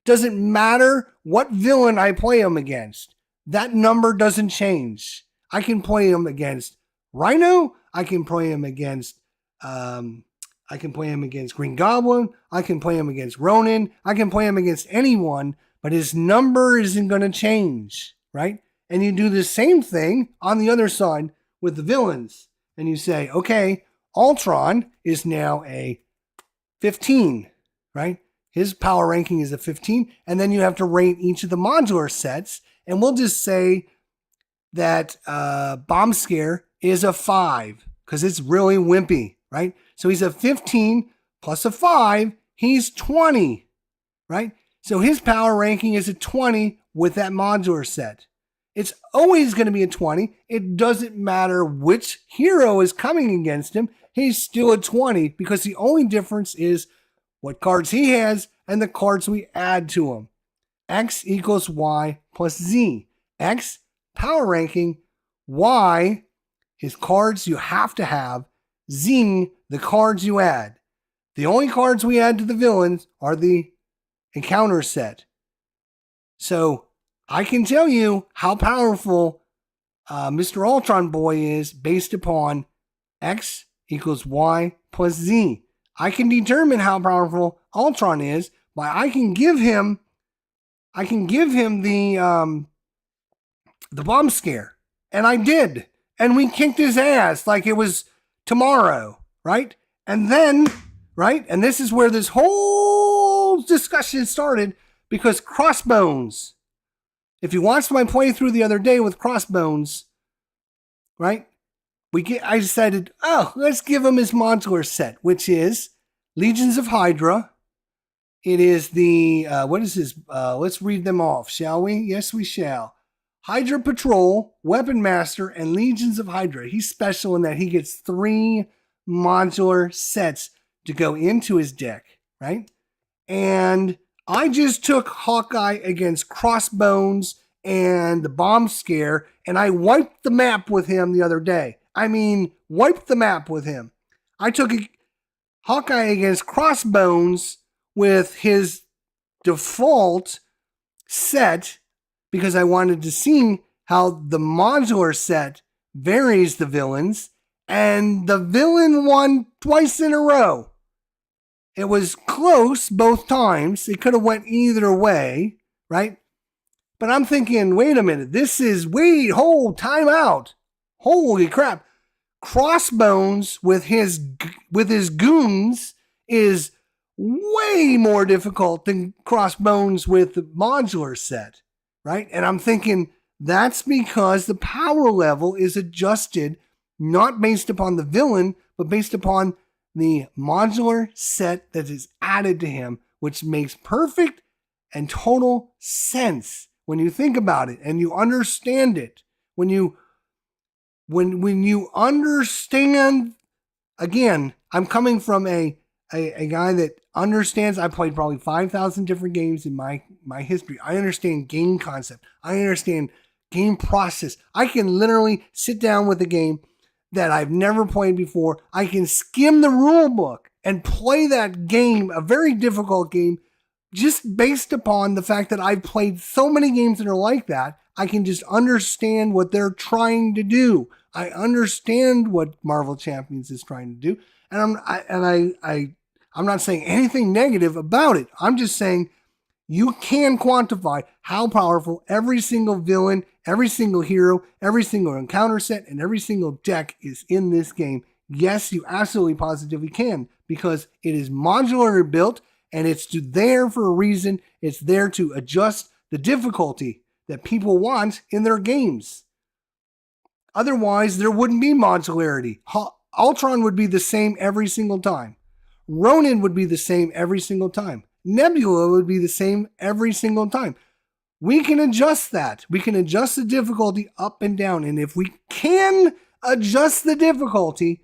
Doesn't matter what villain I play him against. That number doesn't change. I can play him against Rhino. I can play him against Green Goblin. I can play him against Ronin. I can play him against anyone, but his number isn't going to change, right? And you do the same thing on the other side with the villains. And you say, okay, Ultron is now a 15, right? His power ranking is a 15. And then you have to rate each of the modular sets. And we'll just say that Bomb Scare is a 5 because it's really wimpy, right? So he's a 15 plus a 5. He's 20, right? So his power ranking is a 20 with that modular set. It's always going to be a 20. It doesn't matter which hero is coming against him. He's still a 20 because the only difference is what cards he has and the cards we add to him. X equals Y plus Z. X, power ranking. Y, his cards you have to have. Z, the cards you add. The only cards we add to the villains are the encounter set. So I can tell you how powerful Mr. Ultron Boy is based upon X equals Y plus Z. I can determine how powerful Ultron is by I can give him the bomb scare. And I did. And we kicked his ass like it was tomorrow, right? And then, right? And this is where this whole discussion started because Crossbones, if you watched my playthrough the other day with Crossbones, right? I decided, let's give him his modular set, which is Legions of Hydra. It is the, what is his, let's read them off, shall we? Yes, we shall. Hydra Patrol, Weapon Master, and Legions of Hydra. He's special in that he gets 3 modular sets to go into his deck, right? And I just took Hawkeye against Crossbones and the Bomb Scare, and I wiped the map with him the other day. I mean, wiped the map with him. I took Hawkeye against Crossbones with his default set because I wanted to see how the modular set varies the villains, and the villain won twice in a row. It was close both times. It could have went either way, right? But I'm thinking, wait a minute, time out. Holy crap. Crossbones with his goons is way more difficult than Crossbones with the modular set, right? And I'm thinking that's because the power level is adjusted not based upon the villain, but based upon the modular set that is added to him, which makes perfect and total sense when you think about it and you understand it. When you understand, again, I'm coming from a guy that understands. I played probably 5,000 different games in my history. I understand game concept. I understand game process. I can literally sit down with a game that I've never played before. I can skim the rule book and play that game, a very difficult game, just based upon the fact that I've played so many games that are like that. I can just understand what they're trying to do. I understand what Marvel Champions is trying to do, and I'm not saying anything negative about it. I'm just saying you can quantify how powerful every single villain, every single hero, every single encounter set, and every single deck is in this game. Yes, you absolutely positively can, because it is modular built, and it's there for a reason. It's there to adjust the difficulty that people want in their games. Otherwise, there wouldn't be modularity. Ultron would be the same every single time. Ronan would be the same every single time. Nebula would be the same every single time. We can adjust that. We can adjust the difficulty up and down. And if we can adjust the difficulty,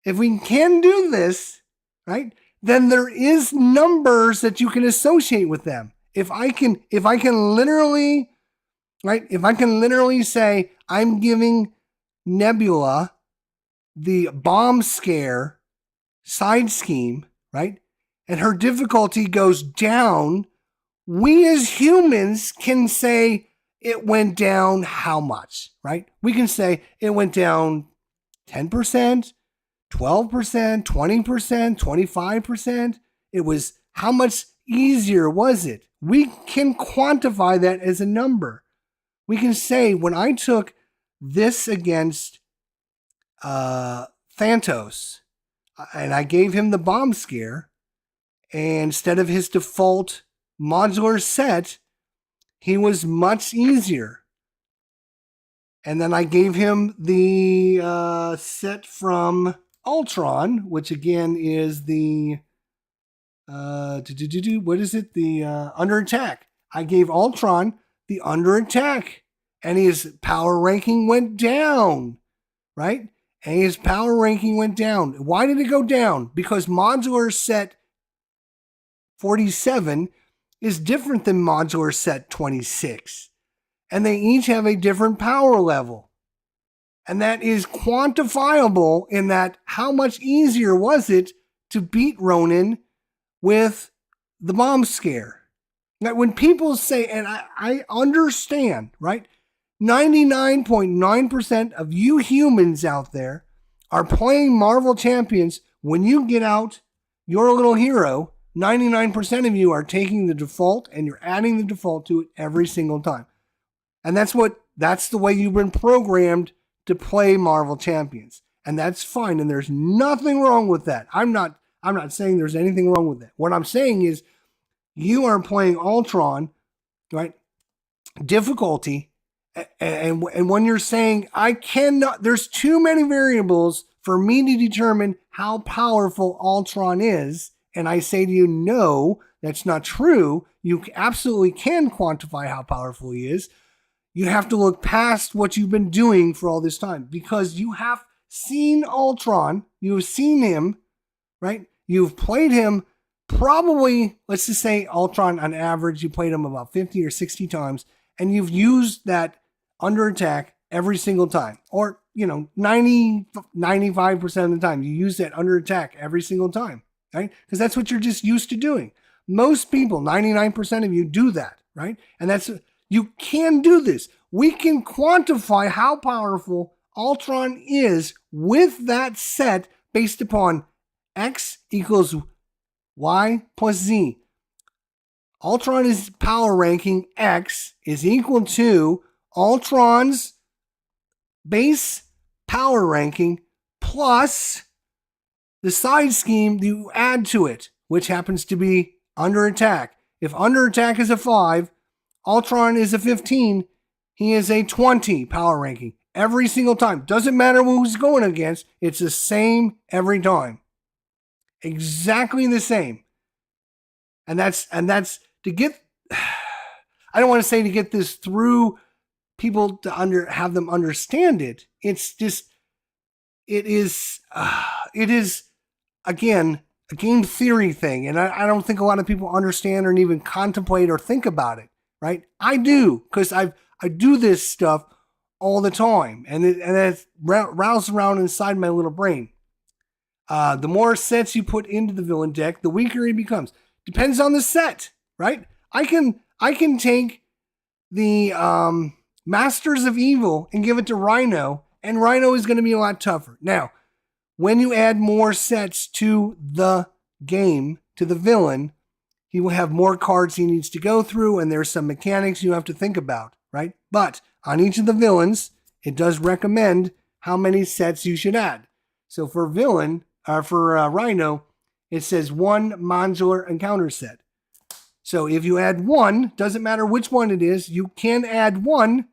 if we can do this, right, then there is numbers that you can associate with them. If I can literally say I'm giving Nebula the bomb scare side scheme, right? And her difficulty goes down, we as humans can say it went down how much, right? We can say it went down 10%, 12%, 20%, 25%. It was, how much easier was it? We can quantify that as a number. We can say when I took this against Thanos and I gave him the bomb scare, and instead of his default modular set, he was much easier. And then I gave him the set from Ultron, which again is the what is it? The under attack. I gave Ultron the under attack, and his power ranking went down, right? And his power ranking went down. Why did it go down? Because modular set 47 is different than modular set 26. And they each have a different power level. And that is quantifiable in that how much easier was it to beat Ronan with the bomb scare? Now, when people say, and I understand, right? 99.9% of you humans out there are playing Marvel Champions. When you get out your little hero, 99% of you are taking the default and you're adding the default to it every single time. And that's the way you've been programmed to play Marvel Champions. And that's fine. And there's nothing wrong with that. I'm not saying there's anything wrong with that. What I'm saying is you are playing Ultron, right? Difficulty. And when you're saying, I cannot, there's too many variables for me to determine how powerful Ultron is. And I say to you, no, that's not true. You absolutely can quantify how powerful he is. You have to look past what you've been doing for all this time, because you have seen Ultron. You have seen him, right? You've played him probably, let's just say Ultron on average, you played him about 50 or 60 times, and you've used that under attack every single time. Or, 95% of the time, you use that under attack every single time, right? Because that's what you're just used to doing. Most people, 99% of you do that, right? And you can do this. We can quantify how powerful Ultron is with that set based upon X equals Y plus Z. Ultron is power ranking X is equal to Ultron's base power ranking plus the side scheme that you add to it, which happens to be under attack. If under attack is a 5, Ultron is a 15, he is a 20 power ranking every single time. Doesn't matter who he's going against, it's the same every time. Exactly the same. And that's to get, I don't want to say to get this through people to have them understand it. It's just, it is again, a game theory thing. And I don't think a lot of people understand or even contemplate or think about it, right? I do, because I do this stuff all the time. And it's roused around inside my little brain. The more sets you put into the villain deck, the weaker he becomes. Depends on the set, right? I can take the Masters of Evil and give it to Rhino, and Rhino is going to be a lot tougher. Now, when you add more sets to the game, to the villain, he will have more cards he needs to go through, and there's some mechanics you have to think about, right? But on each of the villains, it does recommend how many sets you should add. So for Rhino, it says 1 modular encounter set. So if you add 1, doesn't matter which one it is, you can add 1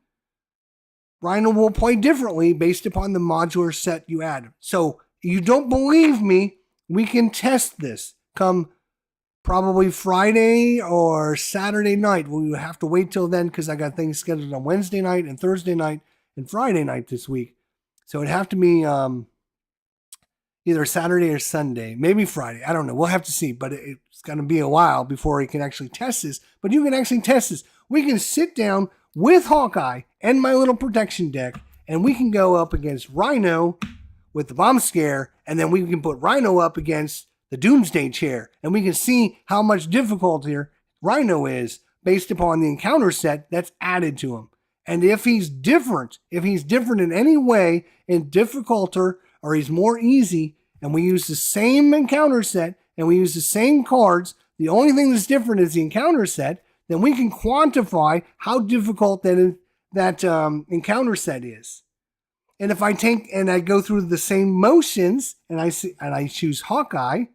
Rhino will play differently based upon the modular set you add. So you don't believe me, we can test this come probably Friday or Saturday night. We have to wait till then because I got things scheduled on Wednesday night and Thursday night and Friday night this week. So it'd have to be either Saturday or Sunday, maybe Friday. I don't know. We'll have to see, but it's going to be a while before we can actually test this. But you can actually test this. We can sit down with Hawkeye and my little protection deck, and we can go up against Rhino with the bomb scare, and then we can put Rhino up against the Doomsday Chair, and we can see how much difficultier Rhino is based upon the encounter set that's added to him. And if he's different in any way, in difficulter, or he's more easy, and we use the same encounter set, and we use the same cards, the only thing that's different is the encounter set, then we can quantify how difficult that encounter set is. And if I take and I go through the same motions, and I choose Hawkeye,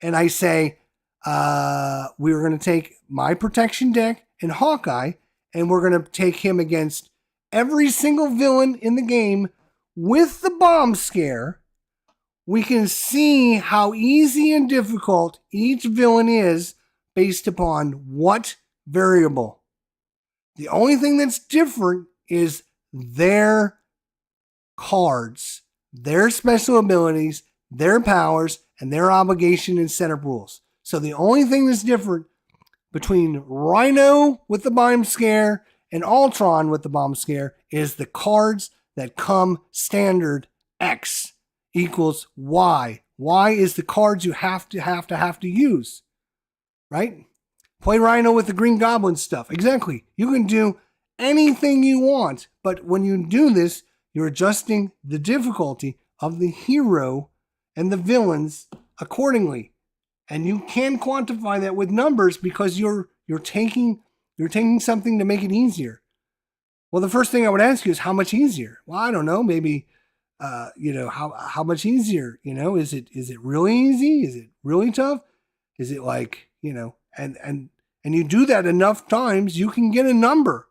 and I say, we're going to take my protection deck and Hawkeye, and we're going to take him against every single villain in the game with the bomb scare, we can see how easy and difficult each villain is based upon what variable. The only thing that's different is their cards, their special abilities, their powers, and their obligation and setup rules. So the only thing that's different between Rhino with the bomb scare and Ultron with the bomb scare is the cards that come standard. X equals Y. Y is the cards you have to use, right? Play Rhino with the Green Goblin stuff. Exactly. You can do anything you want, but when you do this, you're adjusting the difficulty of the hero and the villains accordingly. And you can quantify that with numbers because you're taking something to make it easier. Well, the first thing I would ask you is how much easier? Well, I don't know, maybe how much easier, is it really easy? Is it really tough? Is it like, and you do that enough times, you can get a number.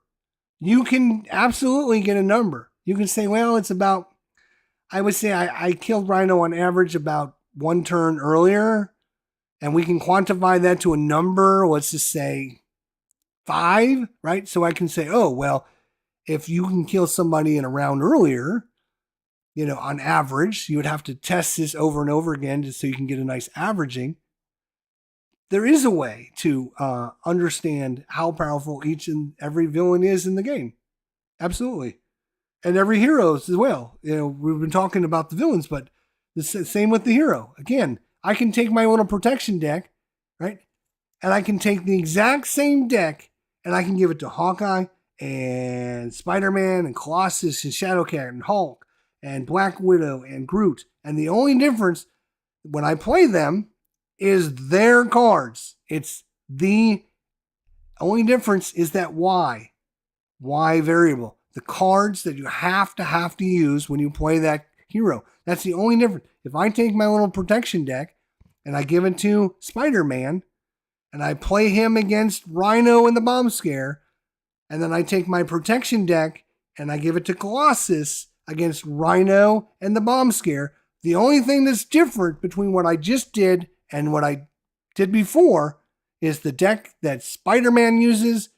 You can absolutely get a number. You can say, well, it's about, I would say I killed Rhino on average about one turn earlier, and we can quantify that to a number. Let's just say 5, right? So I can say, oh, well, if you can kill somebody in a round earlier, on average, you would have to test this over and over again just so you can get a nice averaging. There is a way to understand how powerful each and every villain is in the game. Absolutely. And every hero as well. We've been talking about the villains, but the same with the hero. Again, I can take my little protection deck, right? And I can take the exact same deck and I can give it to Hawkeye and Spider-Man and Colossus and Shadowcat and Hulk and Black Widow and Groot. And the only difference when I play them is their cards. It's the only difference is that Y variable. The cards that you have to use when you play that hero. That's the only difference. If I take my little protection deck and I give it to Spider-Man and I play him against Rhino in the bomb scare, and then I take my protection deck and I give it to Colossus against Rhino and the bomb scare, the only thing that's different between what I just did and what I did before is the deck that Spider-Man uses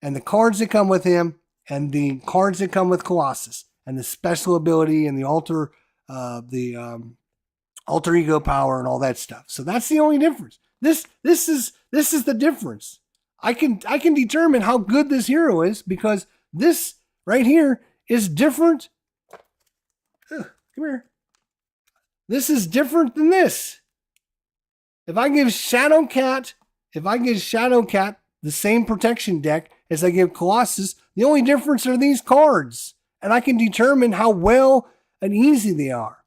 and the cards that come with him and the cards that come with Colossus and the special ability and the alter ego power and all that stuff. So that's the only difference. This is the difference. I can determine how good this hero is because this right here is different. Come here. This is different than this. If I give Shadowcat the same protection deck as I give Colossus, the only difference are these cards. And I can determine how well and easy they are.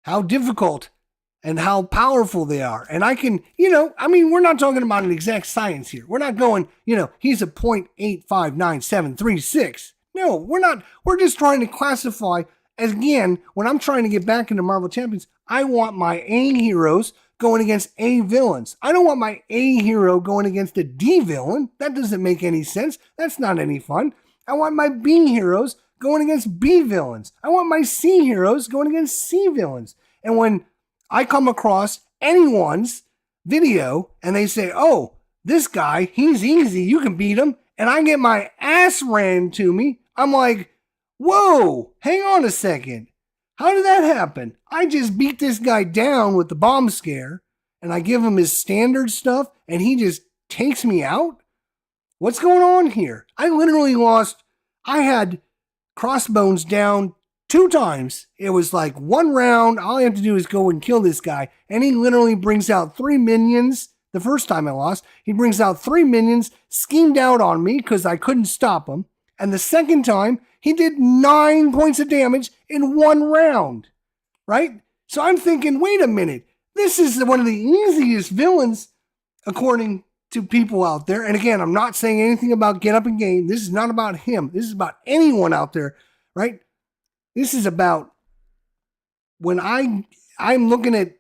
How difficult and how powerful they are. And I can, we're not talking about an exact science here. We're not going, he's a 0.859736. No, we're not. We're just trying to classify. Again, when I'm trying to get back into Marvel Champions, I want my A heroes going against A villains. I don't want my A hero going against a D villain. That doesn't make any sense. That's not any fun. I want my B heroes going against B villains. I want my C heroes going against C villains. And when I come across anyone's video and they say, oh, this guy, he's easy, you can beat him, and I get my ass ran to me, I'm like, whoa, hang on a second. How did that happen? I just beat this guy down with the bomb scare, and I give him his standard stuff, and he just takes me out? What's going on here? I literally lost. I had Crossbones down 2 times. It was like 1 round. All I have to do is go and kill this guy. And he literally brings out 3 minions. The first time I lost, he brings out 3 minions, schemed out on me because I couldn't stop him. And the second time, he did 9 points of damage in 1 round. Right? So I'm thinking, wait a minute. This is one of the easiest villains, according to people out there. And again, I'm not saying anything about Get Up and Game. This is not about him. This is about anyone out there, right? This is about when I'm looking at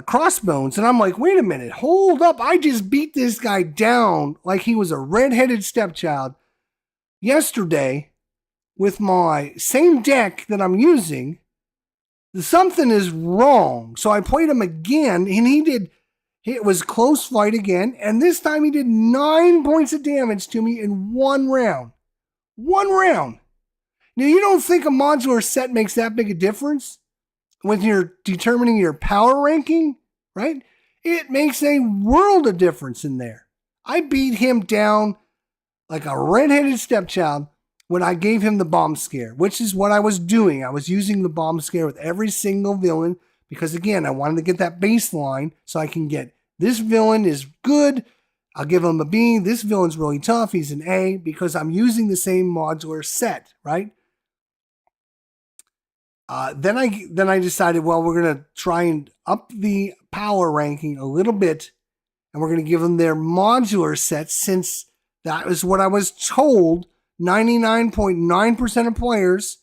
Crossbones, and I'm like, wait a minute, hold up. I just beat this guy down like he was a redheaded stepchild yesterday with my same deck that I'm using. Something is wrong. So I played him again, and it was close fight again, and this time he did 9 points of damage to me in 1 round. 1 round. Now, you don't think a modular set makes that big a difference when you're determining your power ranking, right? It makes a world of difference in there. I beat him down like a redheaded stepchild when I gave him the bomb scare, which is what I was doing. I was using the bomb scare with every single villain because, again, I wanted to get that baseline so I can get this villain is good. I'll give him a B. This villain's really tough. He's an A because I'm using the same modular set, right? Then I decided, well, we're going to try and up the power ranking a little bit, and we're going to give them their modular sets since that is what I was told. 99.9% of players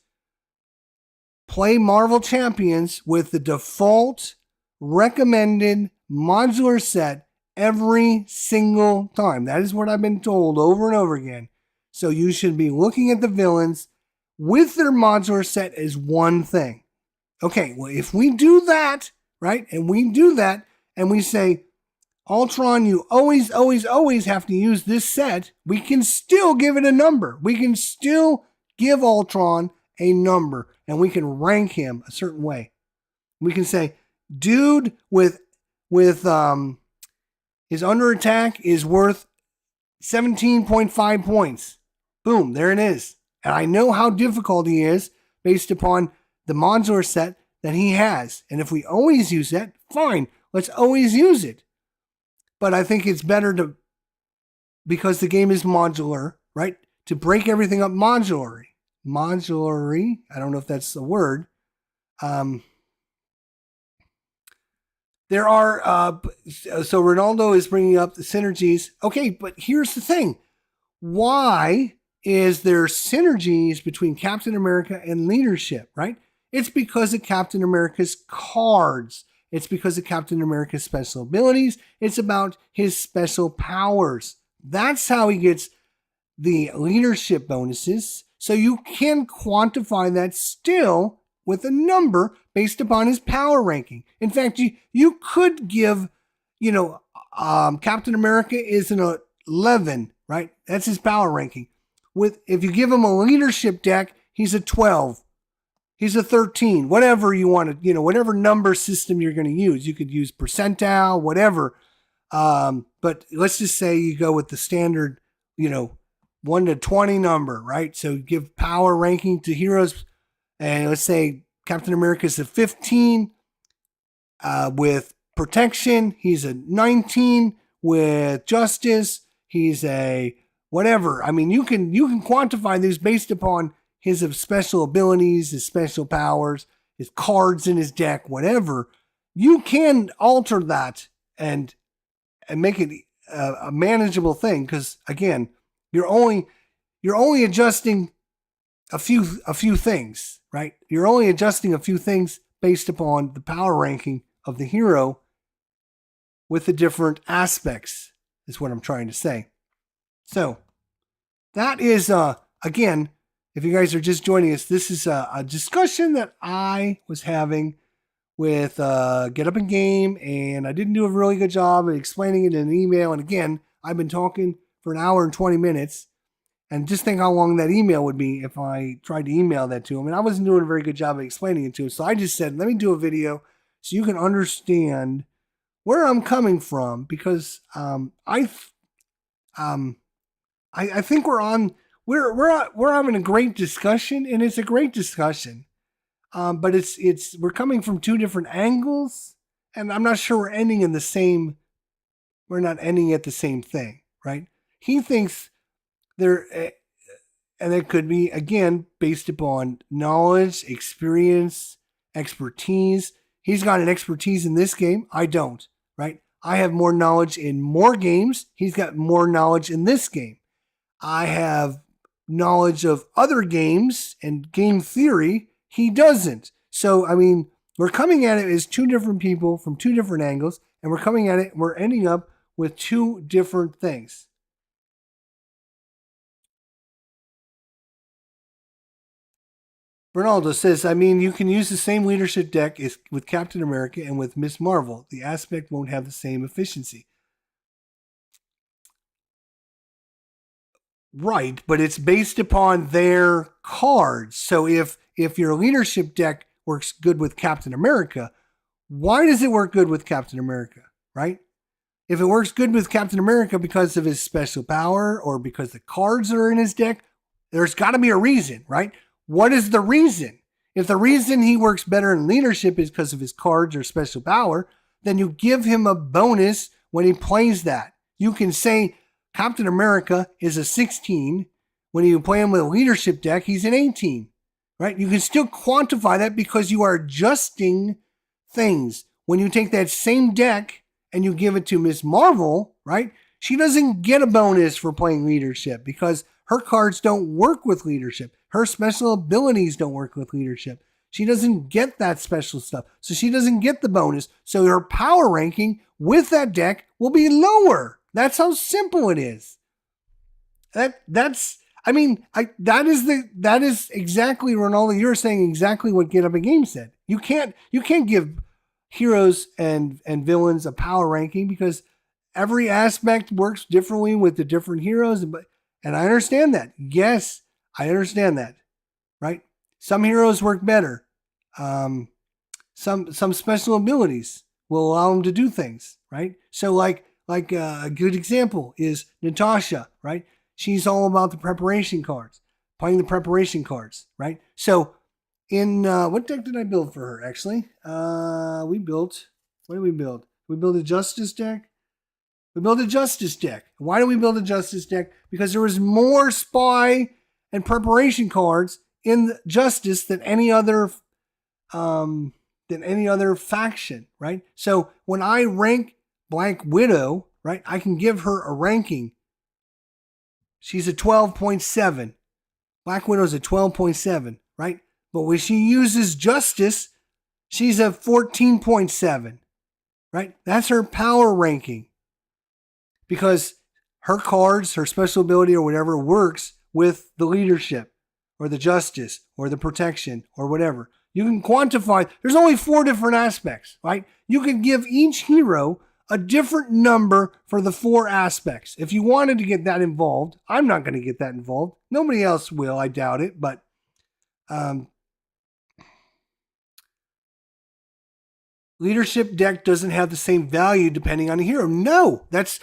play Marvel Champions with the default recommended modular set every single time. That is what I've been told over and over again. So you should be looking at the villains with their modular set as one thing. Okay, well, if we do that, right, and we do that, and we say, Ultron, you always, always, always have to use this set, we can still give it a number. We can still give Ultron a number, and we can rank him a certain way. We can say, dude with his under attack is worth 17.5 points. Boom, there it is. And I know how difficult he is based upon the modular set that he has. And if we always use that, fine, let's always use it. But I think it's better because the game is modular, right? To break everything up modularly. Modularly, I don't know if that's a word. There are, so Ronaldo is bringing up the synergies. Okay, but here's the thing. Why is there synergies between Captain America and leadership, right? It's because of Captain America's cards. It's because of Captain America's special abilities. It's about his special powers. That's how he gets the leadership bonuses. So you can quantify that still with a number based upon his power ranking. In fact, you could give, Captain America is an 11, right? That's his power ranking. If you give him a leadership deck, he's a 12. He's a 13, whatever you want to, whatever number system you're going to use. You could use percentile, whatever. But let's just say you go with the standard, 1 to 20 number, right? So give power ranking to heroes. And let's say Captain America is a 15 with protection. He's a 19 with justice. He's a whatever. I mean, you can quantify these based upon his special abilities, his special powers, his cards in his deck, whatever. You can alter that and make it a manageable thing because, again, you're only adjusting a few things, right? You're only adjusting a few things based upon the power ranking of the hero with the different aspects, is what I'm trying to say. So that is, again, if you guys are just joining us, this is a discussion that I was having with Get Up and Game, and I didn't do a really good job of explaining it in an email. And again, I've been talking for an hour and 20 minutes, and just think how long that email would be if I tried to email that to him. And I wasn't doing a very good job of explaining it to him. So I just said, let me do a video so you can understand where I'm coming from, because I think we're having a great discussion, and it's a great discussion. But we're coming from two different angles, and I'm not sure we're ending in the same. We're not ending at the same thing, right? He thinks there, and it could be again based upon knowledge, experience, expertise. He's got an expertise in this game. I don't, right? I have more knowledge in more games. He's got more knowledge in this game. I have knowledge of other games and game theory. He doesn't. So, I mean, we're coming at it as two different people from two different angles, and we're ending up with two different things. Ronaldo says, I mean, you can use the same leadership deck as with Captain America and with Miss Marvel. The aspect won't have the same efficiency. Right, but it's based upon their cards. So if your leadership deck works good with Captain America, why does it work good with Captain America, right? If it works good with Captain America because of his special power or because the cards are in his deck, there's got to be a reason, right? What is the reason? If the reason he works better in leadership is because of his cards or special power, then you give him a bonus when he plays that. You can say Captain America is a 16. When you play him with a leadership deck, he's an 18, right? You can still quantify that because you are adjusting things. When you take that same deck and you give it to Miss Marvel, right? She doesn't get a bonus for playing leadership because her cards don't work with leadership. Her special abilities don't work with leadership. She doesn't get that special stuff. So she doesn't get the bonus. So her power ranking with that deck will be lower. That's how simple it is. That is exactly, Ronaldo, you're saying exactly what Get Up and Game said. You can't give heroes and villains a power ranking because every aspect works differently with the different heroes. And I understand that. Yes, I understand that. Right? Some heroes work better. Some special abilities will allow them to do things. Right? So like a good example is Natasha. Right? She's all about the preparation cards, playing the preparation cards. Right? So in what deck did I build for her? Actually, what did we build? We built a Justice deck. We built a Justice deck. Why do we build a Justice deck? Because there was more spy and preparation cards in Justice than any other faction, right? So when I rank Black Widow, right, I can give her a ranking. She's a 12.7. Black Widow's a 12.7, right? But when she uses Justice, she's a 14.7, right? That's her power ranking. Because her cards, her special ability or whatever works with the leadership or the justice or the protection or whatever. You can quantify, there's only 4 different aspects, right? You can give each hero a different number for the 4 aspects. If you wanted to get that involved, I'm not going to get that involved. Nobody else will, I doubt it, but leadership deck doesn't have the same value depending on the hero. No, that's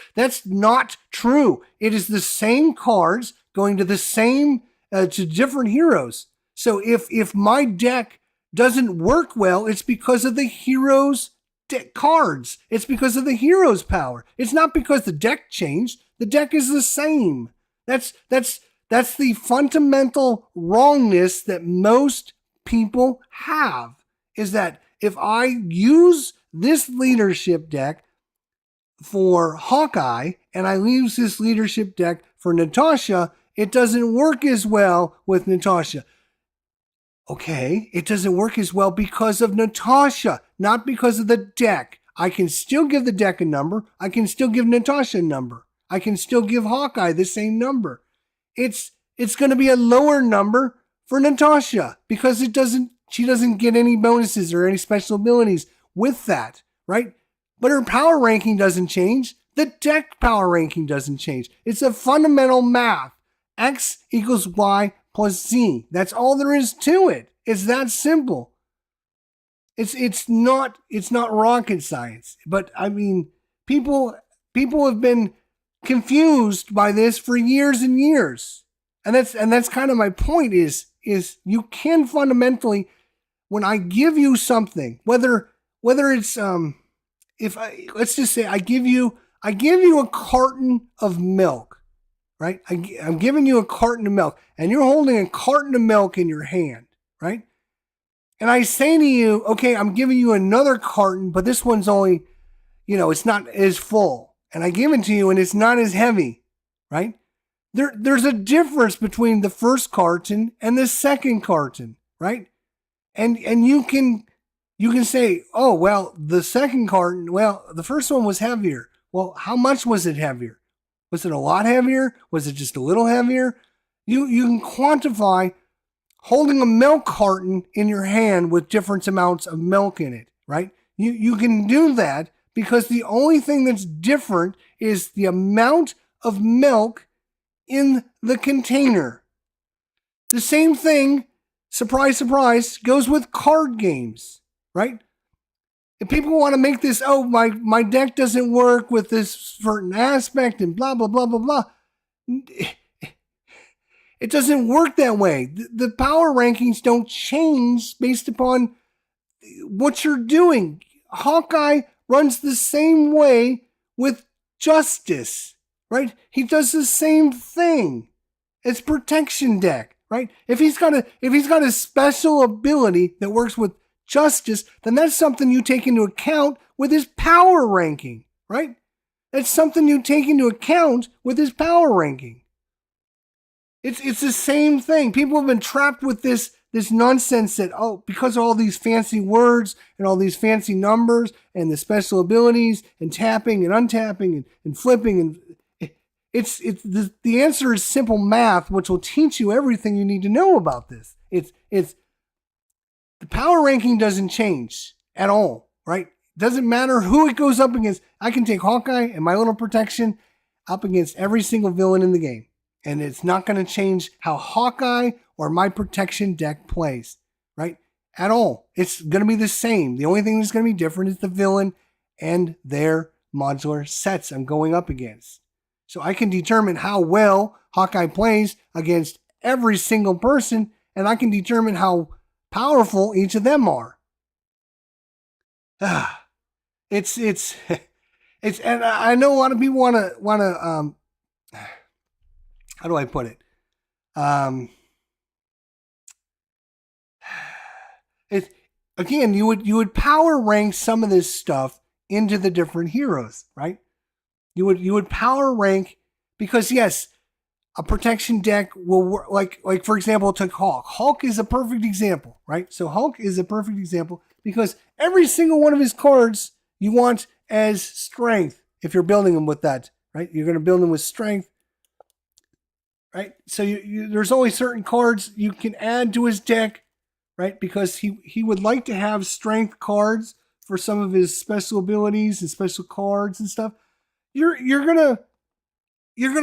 not true. It is the same cards going to the same to different heroes. So if my deck doesn't work well, it's because of the hero's cards. It's because of the hero's power. It's not because the deck changed. The deck is the same. That's the fundamental wrongness that most people have, is that if I use this leadership deck for Hawkeye and I use this leadership deck for Natasha, it doesn't work as well with Natasha. Okay, it doesn't work as well because of Natasha, not because of the deck. I can still give the deck a number. I can still give Natasha a number. I can still give Hawkeye the same number. it's going to be a lower number for Natasha because she doesn't get any bonuses or any special abilities with that, right? But her power ranking doesn't change. The deck power ranking doesn't change. It's a fundamental math. X equals Y plus Z. That's all there is to it. It's that simple. It's not rocket science. But I mean, people have been confused by this for years and years. And that's kind of my point is you can fundamentally, when I give you something, whether it's let's just say I give you a carton of milk, right? I'm giving you a carton of milk, and you're holding a carton of milk in your hand, right? And I say to you, okay, I'm giving you another carton, but this one's only, it's not as full. And I give it to you, and it's not as heavy, right? There's a difference between the first carton and the second carton, right? And you can say, oh, well, the second carton, well, the first one was heavier. Well, how much was it heavier? Was it a lot heavier? Was it just a little heavier? You can quantify holding a milk carton in your hand with different amounts of milk in it, right? You can do that because the only thing that's different is the amount of milk in the container. The same thing, surprise, surprise, goes with card games, right? If people want to make this, oh, my deck doesn't work with this certain aspect and blah, blah, blah, blah, blah. It doesn't work that way. The power rankings don't change based upon what you're doing. Hawkeye runs the same way with Justice, right? He does the same thing. It's protection deck, right? If he's got a special ability that works with Justice, then that's something you take into account with his power ranking, right? That's something you take into account with his power ranking. It's the same thing. People have been trapped with this nonsense that, oh, because of all these fancy words and all these fancy numbers and the special abilities and tapping and untapping and flipping, and the answer is simple math, which will teach you everything you need to know about this. It's the power ranking doesn't change at all, right? Doesn't matter who it goes up against. I can take Hawkeye and my little protection up against every single villain in the game. And it's not going to change how Hawkeye or my protection deck plays, right? At all. It's going to be the same. The only thing that's going to be different is the villain and their modular sets I'm going up against. So I can determine how well Hawkeye plays against every single person, and I can determine how powerful each of them are. It's and I know a lot of people want to how do I put it? Again, you would power rank some of this stuff into the different heroes, right? You would power rank because yes, a protection deck will work. Like for example, take Hulk. Hulk is a perfect example, right? So Hulk is a perfect example because every single one of his cards you want as strength. If you're building him with that, right? You're going to build him with strength. Right, so there's only certain cards you can add to his deck, right? Because he would like to have strength cards for some of his special abilities and special cards and stuff. You're gonna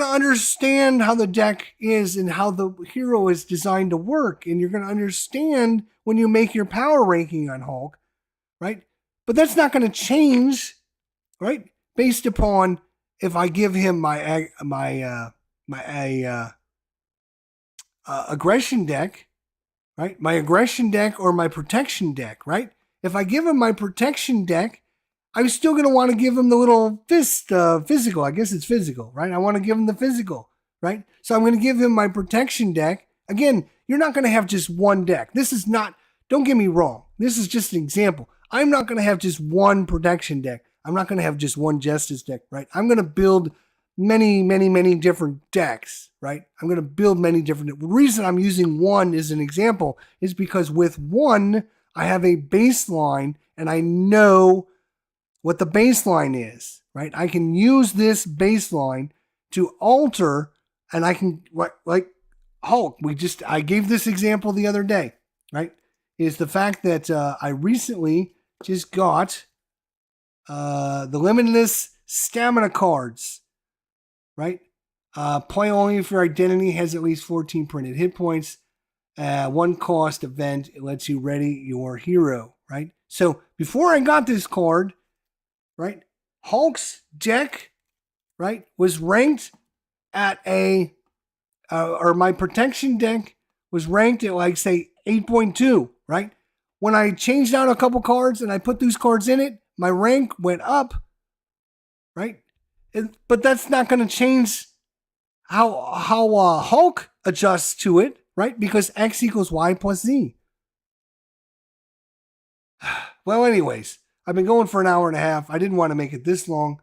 understand how the deck is and how the hero is designed to work, and you're gonna understand when you make your power ranking on Hulk, right? But that's not gonna change, right? Based upon if I give him my aggression deck, right? My aggression deck or my protection deck, right? If I give him my protection deck, I'm still going to want to give him the little fist, physical. I guess it's physical, right? I want to give him the physical, right? So I'm going to give him my protection deck. Again, you're not going to have just one deck. This is not, don't get me wrong. This is just an example. I'm not going to have just one protection deck. I'm not going to have just one justice deck, right? I'm going to build many, many, many different decks, right? I'm going to build many different. The reason I'm using one as an example is because with one, I have a baseline and I know what the baseline is, right? I can use this baseline to alter and I can like Hulk. I gave this example the other day, right? Is the fact that I recently just got the limitless stamina cards, right? Play only if your identity has at least 14 printed hit points. One cost event, it lets you ready your hero, right? So before I got this card, right, Hulk's deck, right, was ranked at or my protection deck was ranked at like, say, 8.2, right? When I changed out a couple cards and I put those cards in it, my rank went up, right? But that's not going to change how Hulk adjusts to it, right? Because X equals Y plus Z. Well, anyways, I've been going for an hour and a half. I didn't want to make it this long,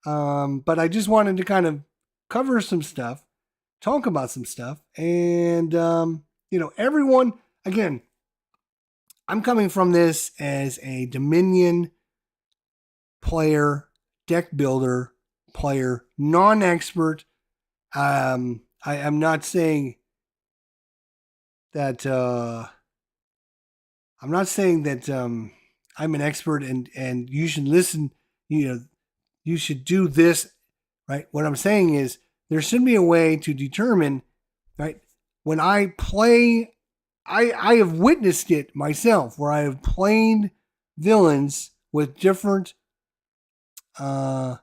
but I just wanted to kind of cover some stuff, talk about some stuff, and everyone. Again, I'm coming from this as a Dominion player, deck builder player, non-expert. I am not saying that I'm I'm an expert and you should listen. You should do this, right? What I'm saying is there should be a way to determine, right? When I play, I have witnessed it myself where I have played villains with different modular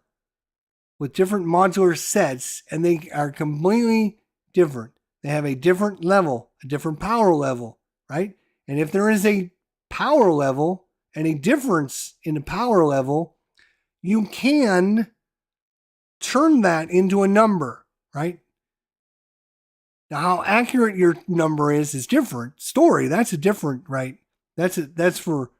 sets, and they are completely different. They have a different level, a different power level, right? And if there is a power level and a difference in the power level, you can turn that into a number, right? Now, how accurate your number is different. Story, that's a different, right? That's for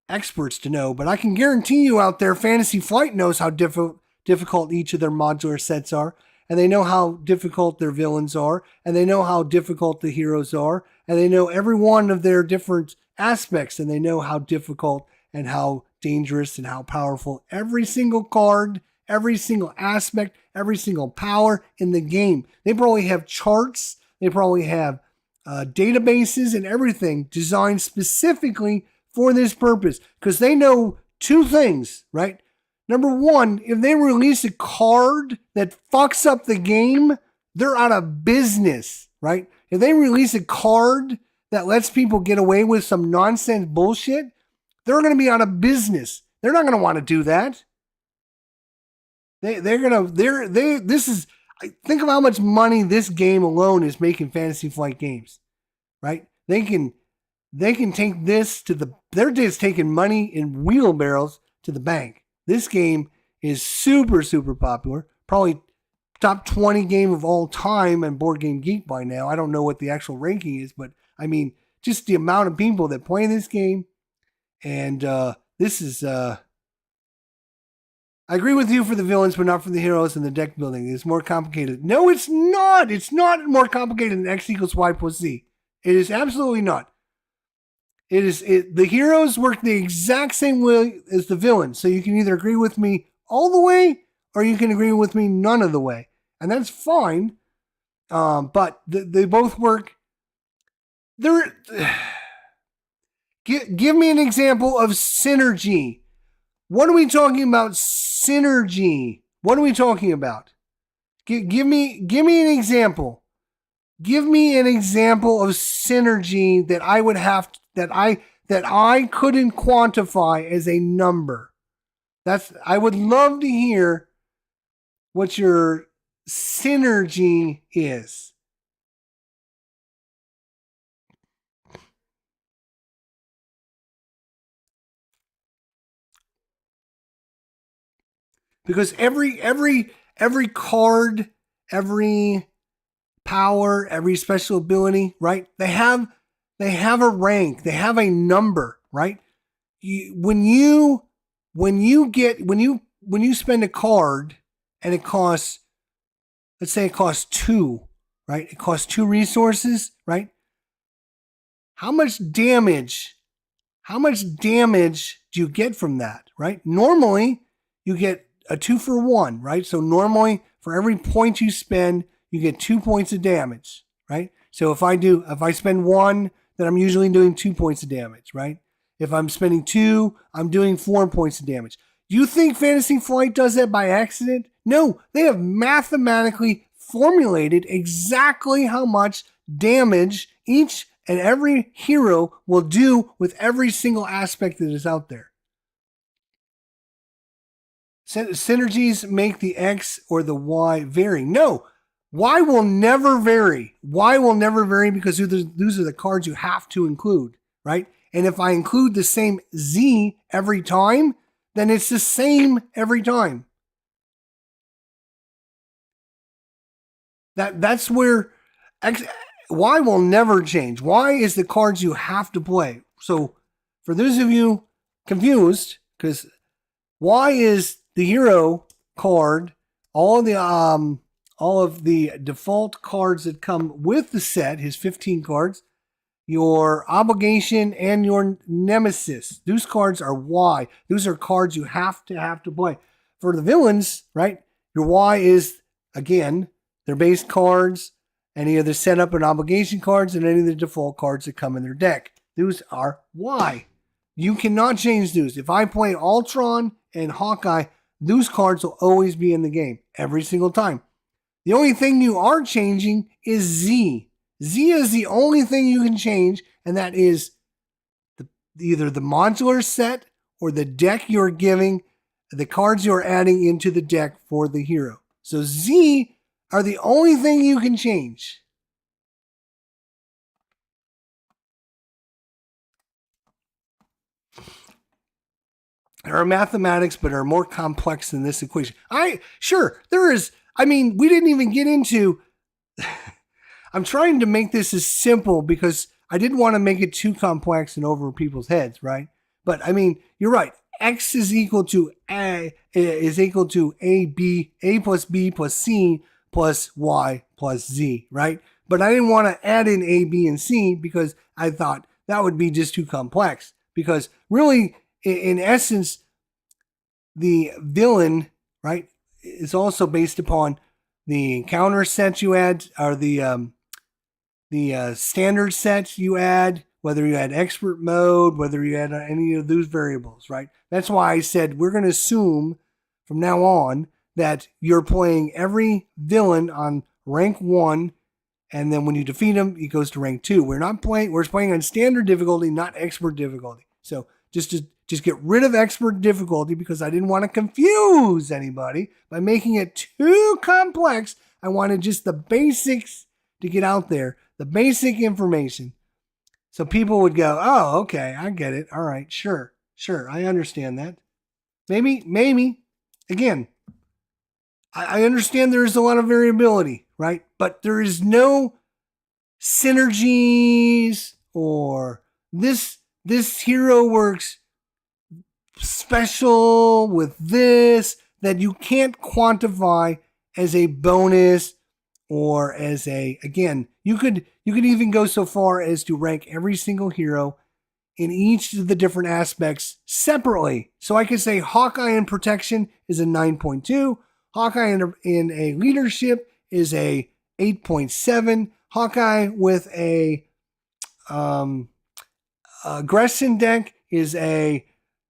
experts to know. But I can guarantee you out there, Fantasy Flight knows how difficult each of their modular sets are, and they know how difficult their villains are, and they know how difficult the heroes are, and they know every one of their different aspects, and they know how difficult and how dangerous and how powerful every single card, every single aspect, every single power in the game. They probably have charts, they probably have databases and everything designed specifically for this purpose, because they know two things, right? Number one, if they release a card that fucks up the game, they're out of business, right? If they release a card that lets people get away with some nonsense bullshit, they're going to be out of business. They're not going to want to do that. Think of how much money this game alone is making Fantasy Flight Games, right? They can take this they're just taking money in wheelbarrows to the bank. This game is super, super popular. Probably top 20 game of all time on Board Game Geek by now. I don't know what the actual ranking is, but I mean, just the amount of people that play this game. And this is, I agree with you for the villains, but not for the heroes and the deck building. It's more complicated. No, it's not. It's not more complicated than X equals Y plus Z. It is absolutely not. The heroes work the exact same way as the villains. So you can either agree with me all the way or you can agree with me none of the way. And that's fine. But they both work. Give me an example of synergy. What are we talking about? Synergy. What are we talking about? Give me an example. Give me an example of synergy that I would have that I couldn't quantify as a number. I would love to hear what your synergy is. Because every card, every power, every special ability, right? They have a rank, they have a number, right? When you spend a card and it costs, let's say it costs 2, right? It costs 2 resources, right? How much damage do you get from that, right? Normally, you get a 2 for 1, right? So normally, for every point you spend, you get 2 points of damage, right? So if I spend 1, then I'm usually doing 2 points of damage, right? If I'm spending 2, I'm doing 4 points of damage. You think Fantasy Flight does that by accident? No, they have mathematically formulated exactly how much damage each and every hero will do with every single aspect that is out there. Synergies make the X or the Y vary. No, Y will never vary. Y will never vary because those are the cards you have to include, right? And if I include the same Z every time, then it's the same every time. That's where Y will never change. Y is the cards you have to play. So for those of you confused, because Y is the hero card, all of the default cards that come with the set, his 15 cards, your obligation and your nemesis. Those cards are Y. Those are cards you have to play. For the villains, right? Your Y is, again, their base cards, any of the setup and obligation cards, and any of the default cards that come in their deck. Those are Y. You cannot change those. If I play Ultron and Hawkeye, those cards will always be in the game every single time. The only thing you are changing is Z. Z is the only thing you can change, and that is either the modular set or the deck you're giving, the cards you're adding into the deck for the hero. So Z are the only thing you can change. There are mathematics, but are more complex than this equation. There is. I mean, we didn't even get into. I'm trying to make this as simple because I didn't want to make it too complex and over people's heads, right? But I mean, you're right. X is equal to A plus B plus C plus Y plus Z, right? But I didn't want to add in A, B, and C because I thought that would be just too complex. Because really, in essence, the villain, right, is also based upon the encounter sets you add, or the standard sets you add, whether you add expert mode, whether you add any of those variables, right? That's why I said we're going to assume from now on that you're playing every villain on rank 1, and then when you defeat him, he goes to rank 2. We're playing on standard difficulty, not expert difficulty. So just get rid of expert difficulty because I didn't want to confuse anybody by making it too complex. I wanted just the basics to get out there, the basic information. So people would go, oh, okay, I get it. All right, sure, I understand that. Maybe. Again, I understand there is a lot of variability, right? But there is no synergies or this hero works special with this that you can't quantify as a bonus or as again, you could even go so far as to rank every single hero in each of the different aspects separately. So I could say Hawkeye in protection is a 9.2, Hawkeye in a leadership is a 8.7, Hawkeye with a aggression deck is a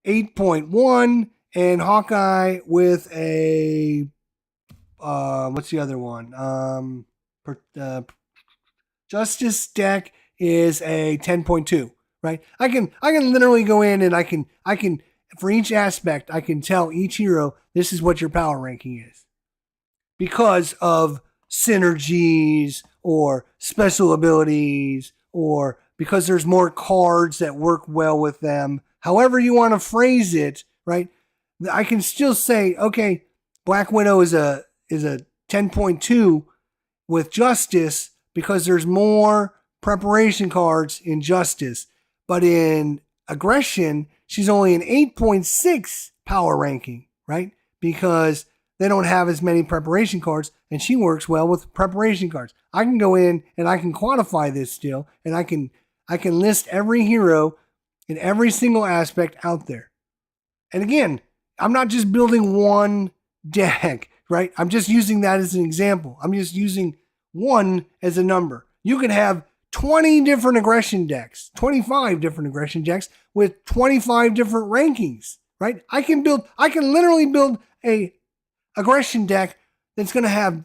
8.1, and Hawkeye with a what's the other one? Justice deck is a 10.2, right? I can literally go in and I can for each aspect I can tell each hero this is what your power ranking is because of synergies or special abilities or because there's more cards that work well with them. However you want to phrase it, right? I can still say, okay, Black Widow is a 10.2 with Justice because there's more preparation cards in Justice. But in Aggression, she's only an 8.6 power ranking, right? Because they don't have as many preparation cards and she works well with preparation cards. I can go in and I can quantify this still and I can list every hero in every single aspect out there. And again, I'm not just building one deck, right? I'm just using that as an example. I'm just using 1 as a number. You could have 20 different aggression decks, 25 different aggression decks with 25 different rankings, right? I can literally build a aggression deck that's going to have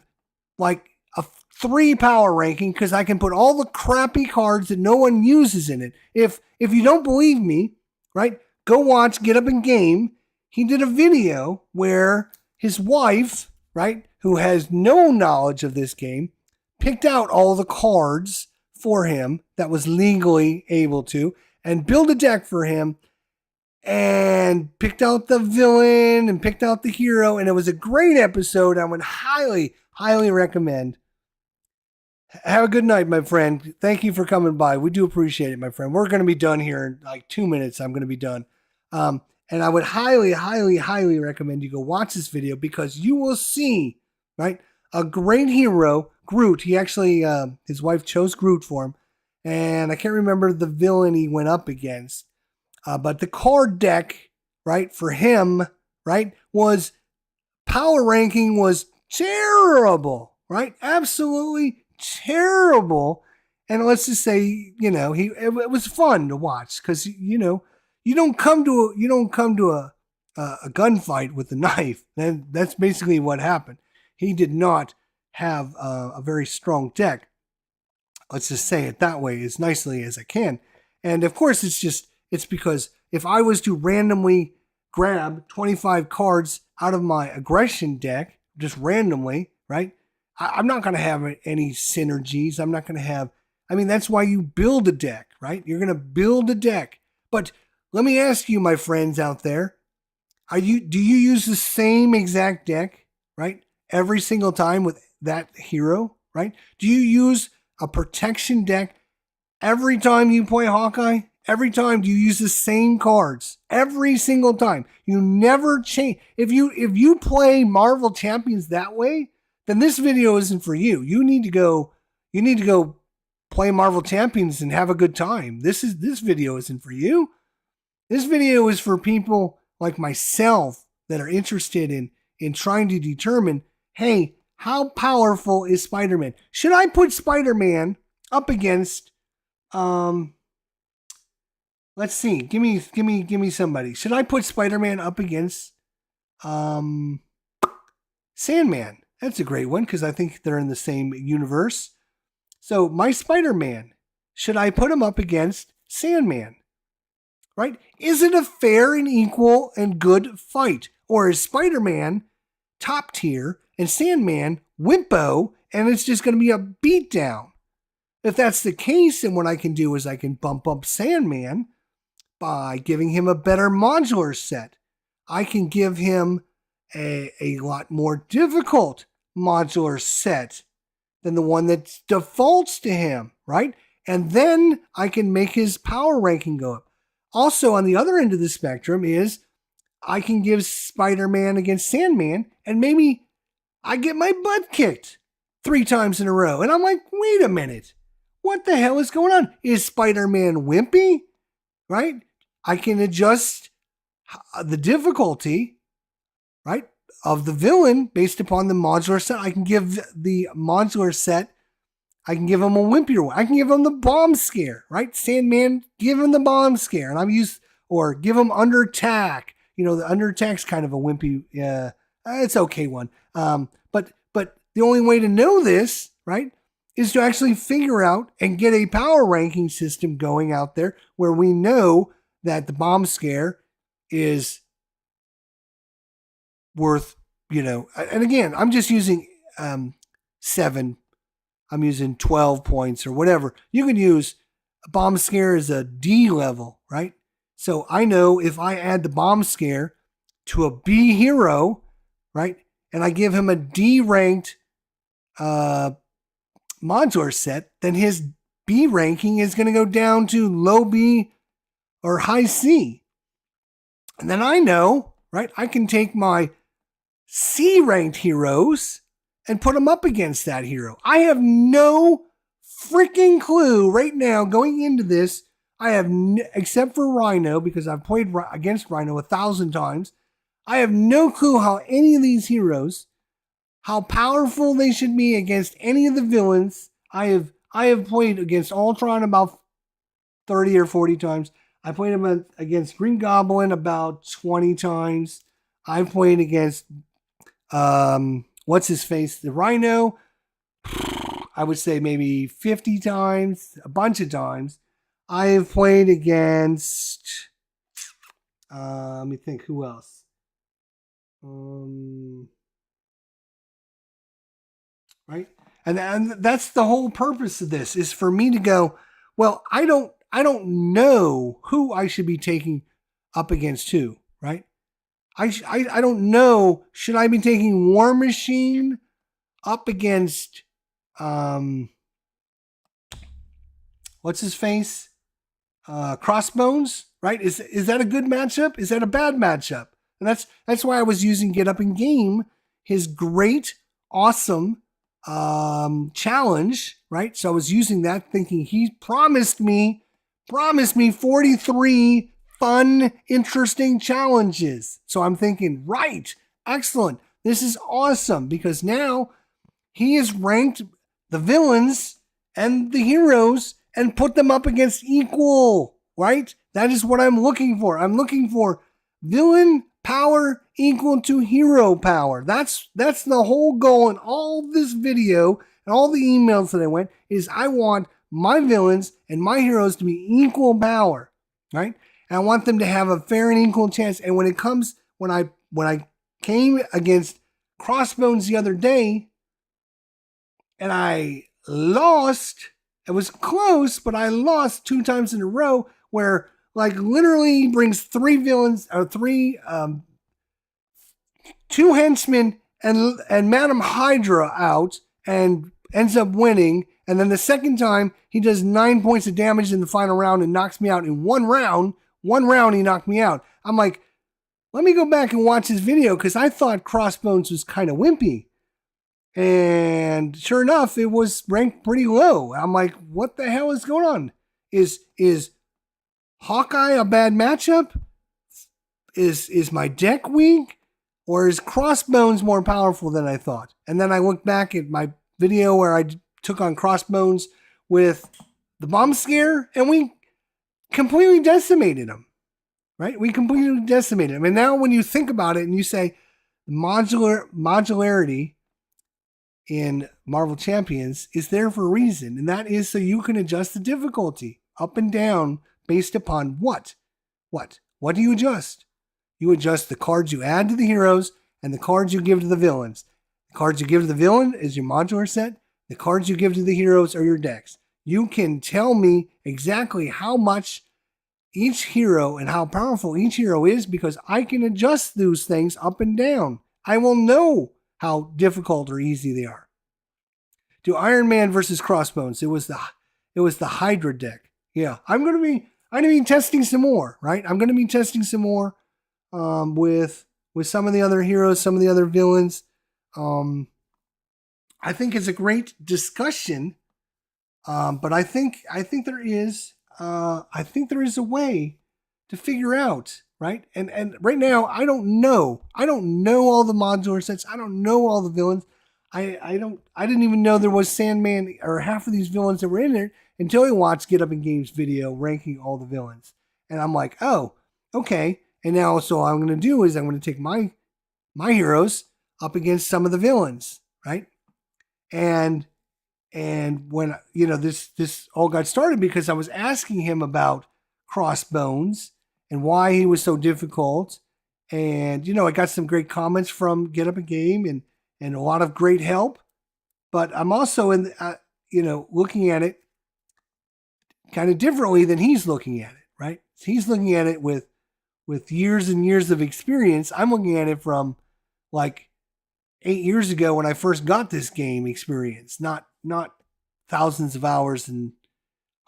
like a 3 power ranking because I can put all the crappy cards that no one uses in it. If you don't believe me, right, go watch Get Up and Game. He did a video where his wife, right, who has no knowledge of this game, picked out all the cards for him that was legally able to and build a deck for him and picked out the villain and picked out the hero. And it was a great episode. I would highly, highly recommend. Have a good night, my friend. Thank you for coming by. We do appreciate it, my friend. We're going to be done here in like 2 minutes. I'm going to be done. And I would highly, highly, highly recommend you go watch this video because you will see, right, a great hero, Groot. He actually, his wife chose Groot for him. And I can't remember the villain he went up against. But the card deck, right, for him, right, was power ranking was terrible, right? Absolutely terrible. And let's just say, it was fun to watch because, you don't come to a gunfight with a knife. And that's basically what happened. He did not have a very strong deck. Let's just say it that way as nicely as I can. And of course, it's because if I was to randomly grab 25 cards out of my aggression deck, just randomly, right? I'm not going to have any synergies. I'm not going to have, that's why you build a deck, right? You're going to build a deck. But let me ask you, my friends out there, do you use the same exact deck, right? Every single time with that hero, right? Do you use a protection deck every time you play Hawkeye? Every time do you use the same cards? Every single time. You never change. If you play Marvel Champions that way, then this video isn't for you. You need to go play Marvel Champions and have a good time. This video isn't for you. This video is for people like myself that are interested in trying to determine, hey, how powerful is Spider-Man? Should I put Spider-Man up against let's see. Give me somebody. Should I put Spider-Man up against Sandman? That's a great one because I think they're in the same universe. So my Spider-Man, should I put him up against Sandman? Right? Is it a fair and equal and good fight? Or is Spider-Man top tier and Sandman wimpo and it's just going to be a beatdown? If that's the case, then what I can do is I can bump up Sandman by giving him a better modular set. I can give him a lot more difficult modular set than the one that defaults to him, right? And then I can make his power ranking go up. Also, on the other end of the spectrum is I can give Spider-Man against Sandman, and maybe I get my butt kicked 3 times in a row. And I'm like, wait a minute. What the hell is going on? Is Spider-Man wimpy? Right? I can adjust the difficulty, right, of the villain based upon the modular set. I can give the modular set, I can give him a wimpier one. I can give him the bomb scare, right? Sandman, give him the bomb scare. And or give him under attack. The under attack's kind of a wimpy, it's okay one. But the only way to know this, right, is to actually figure out and get a power ranking system going out there where we know that the bomb scare is worth, and again, I'm just using 7, I'm using 12 points or whatever. You can use a bomb scare as a D level, right? So I know if I add the bomb scare to a B hero, right, and I give him a D ranked modular set, then his B ranking is going to go down to low B or high C. And then I know, right, I can take my C ranked heroes and put them up against that hero. I have no freaking clue right now going into this. I have, except for Rhino, because I've played against Rhino 1,000 times. I have no clue how any of these heroes, how powerful they should be against any of the villains. I have played against Ultron about 30 or 40 times. I played him against Green Goblin about 20 times. I played against what's his face, the Rhino. I would say maybe 50 times, a bunch of times. I have played against. Let me think. Who else? Right, and that's the whole purpose of this, is for me to go, well, I don't know who I should be taking up against who, right? I don't know. Should I be taking War Machine up against what's his face? Crossbones, right? Is that a good matchup? Is that a bad matchup? And that's why I was using Get Up in Game, his great, awesome challenge, right? So I was using that, thinking he promised me 43 fun, interesting challenges. So I'm thinking, right, excellent. This is awesome, because now he has ranked the villains and the heroes and put them up against equal, right? That is what I'm looking for. I'm looking for villain power equal to hero power. That's the whole goal in all this video and all the emails that I went, is I want my villains and my heroes to be equal power, right? And I want them to have a fair and equal chance. And when I came against Crossbones the other day and I lost, it was close, but I lost 2 times in a row, where like literally brings 3 villains, or 2 henchmen and Madam Hydra out and ends up winning. And then the second time he does 9 points of damage in the final round and knocks me out in one round. One round he knocked me out. I'm like, let me go back and watch his video, because I thought Crossbones was kind of wimpy. And sure enough, it was ranked pretty low. I'm like, what the hell is going on? Is Hawkeye a bad matchup? Is my deck weak? Or is Crossbones more powerful than I thought? And then I looked back at my video where I took on Crossbones with the bomb scare, and we completely decimated him, right? We completely decimated him. And now when you think about it and you say modularity in Marvel Champions is there for a reason, and that is so you can adjust the difficulty up and down based upon what? What do you adjust? You adjust the cards you add to the heroes and the cards you give to the villains. The cards you give to the villain is your modular set. The cards you give to the heroes are your decks. You can tell me exactly how much each hero and how powerful each hero is, because I can adjust those things up and down. I will know how difficult or easy they are. Do Iron Man versus Crossbones. It was the Hydra deck. Yeah, I'm gonna be testing some more, right? I'm gonna be testing some more with some of the other heroes, some of the other villains. I think it's a great discussion, but I think there is a way to figure out, right? And right now I don't know all the modular sets. I don't know all the villains. I didn't even know there was Sandman or half of these villains that were in there until I watched Get Up in Game's video ranking all the villains. And I'm like, oh, okay. And now, so what I'm going to do is I'm going to take my heroes up against some of the villains, right? And when, this all got started because I was asking him about Crossbones and why he was so difficult. And, I got some great comments from Get Up in Game and a lot of great help. But I'm also looking at it kind of differently than he's looking at it, right? He's looking at it with years and years of experience. I'm looking at it from like 8 years ago when I first got this game experience, not thousands of hours and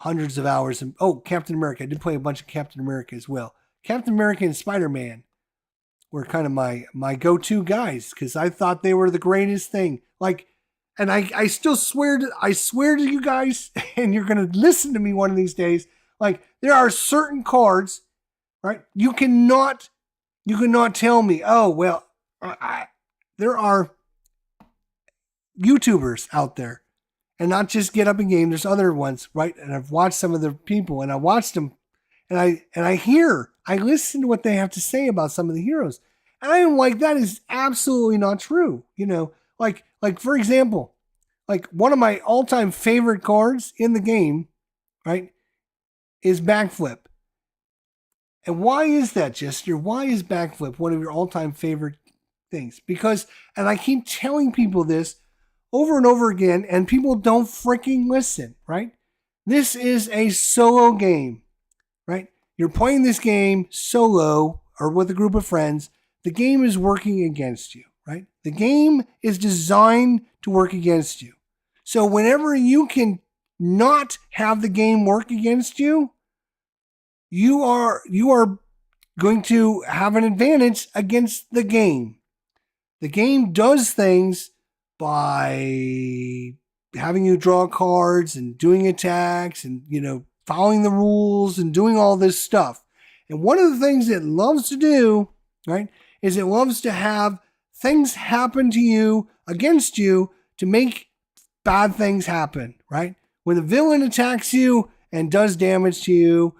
hundreds of hours. And Captain America. I did play a bunch of Captain America as well. Captain America and Spider-Man were kind of my go-to guys, because I thought they were the greatest thing. Like, and I still swear to you guys, and you're going to listen to me one of these days. Like, there are certain cards, right? You cannot tell me, there are YouTubers out there, and not just Get Up and Game. There's other ones, right? And I've watched some of the people, and I watched them, and I listen to what they have to say about some of the heroes, and I'm like, that is absolutely not true. Like for example, like one of my all-time favorite cards in the game, right, is Backflip. And why is that, Jester? Why is Backflip one of your all-time favorite things? Because, and I keep telling people this over and over again, and people don't freaking listen, right? This is a solo game, right? You're playing this game solo or with a group of friends. The game is working against you, right? The game is designed to work against you. So whenever you can not have the game work against you, you are going to have an advantage against the game. The game does things by having you draw cards and doing attacks and, following the rules and doing all this stuff. And one of the things it loves to do, right, is it loves to have things happen to you against you to make bad things happen, right? When the villain attacks you and does damage to you,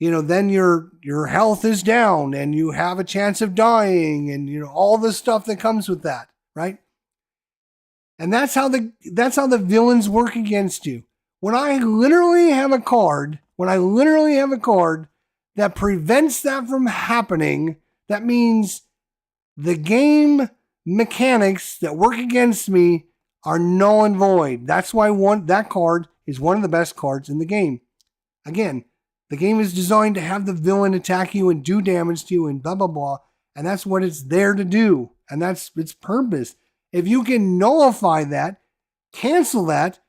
then your health is down and you have a chance of dying and, all the stuff that comes with that, right? And that's how the villains work against you. When I literally have a card that prevents that from happening, that means the game mechanics that work against me are null and void. That's why that card is one of the best cards in the game. Again, the game is designed to have the villain attack you and do damage to you and blah, blah, blah. And that's what it's there to do. And that's its purpose. If you can nullify that, cancel that,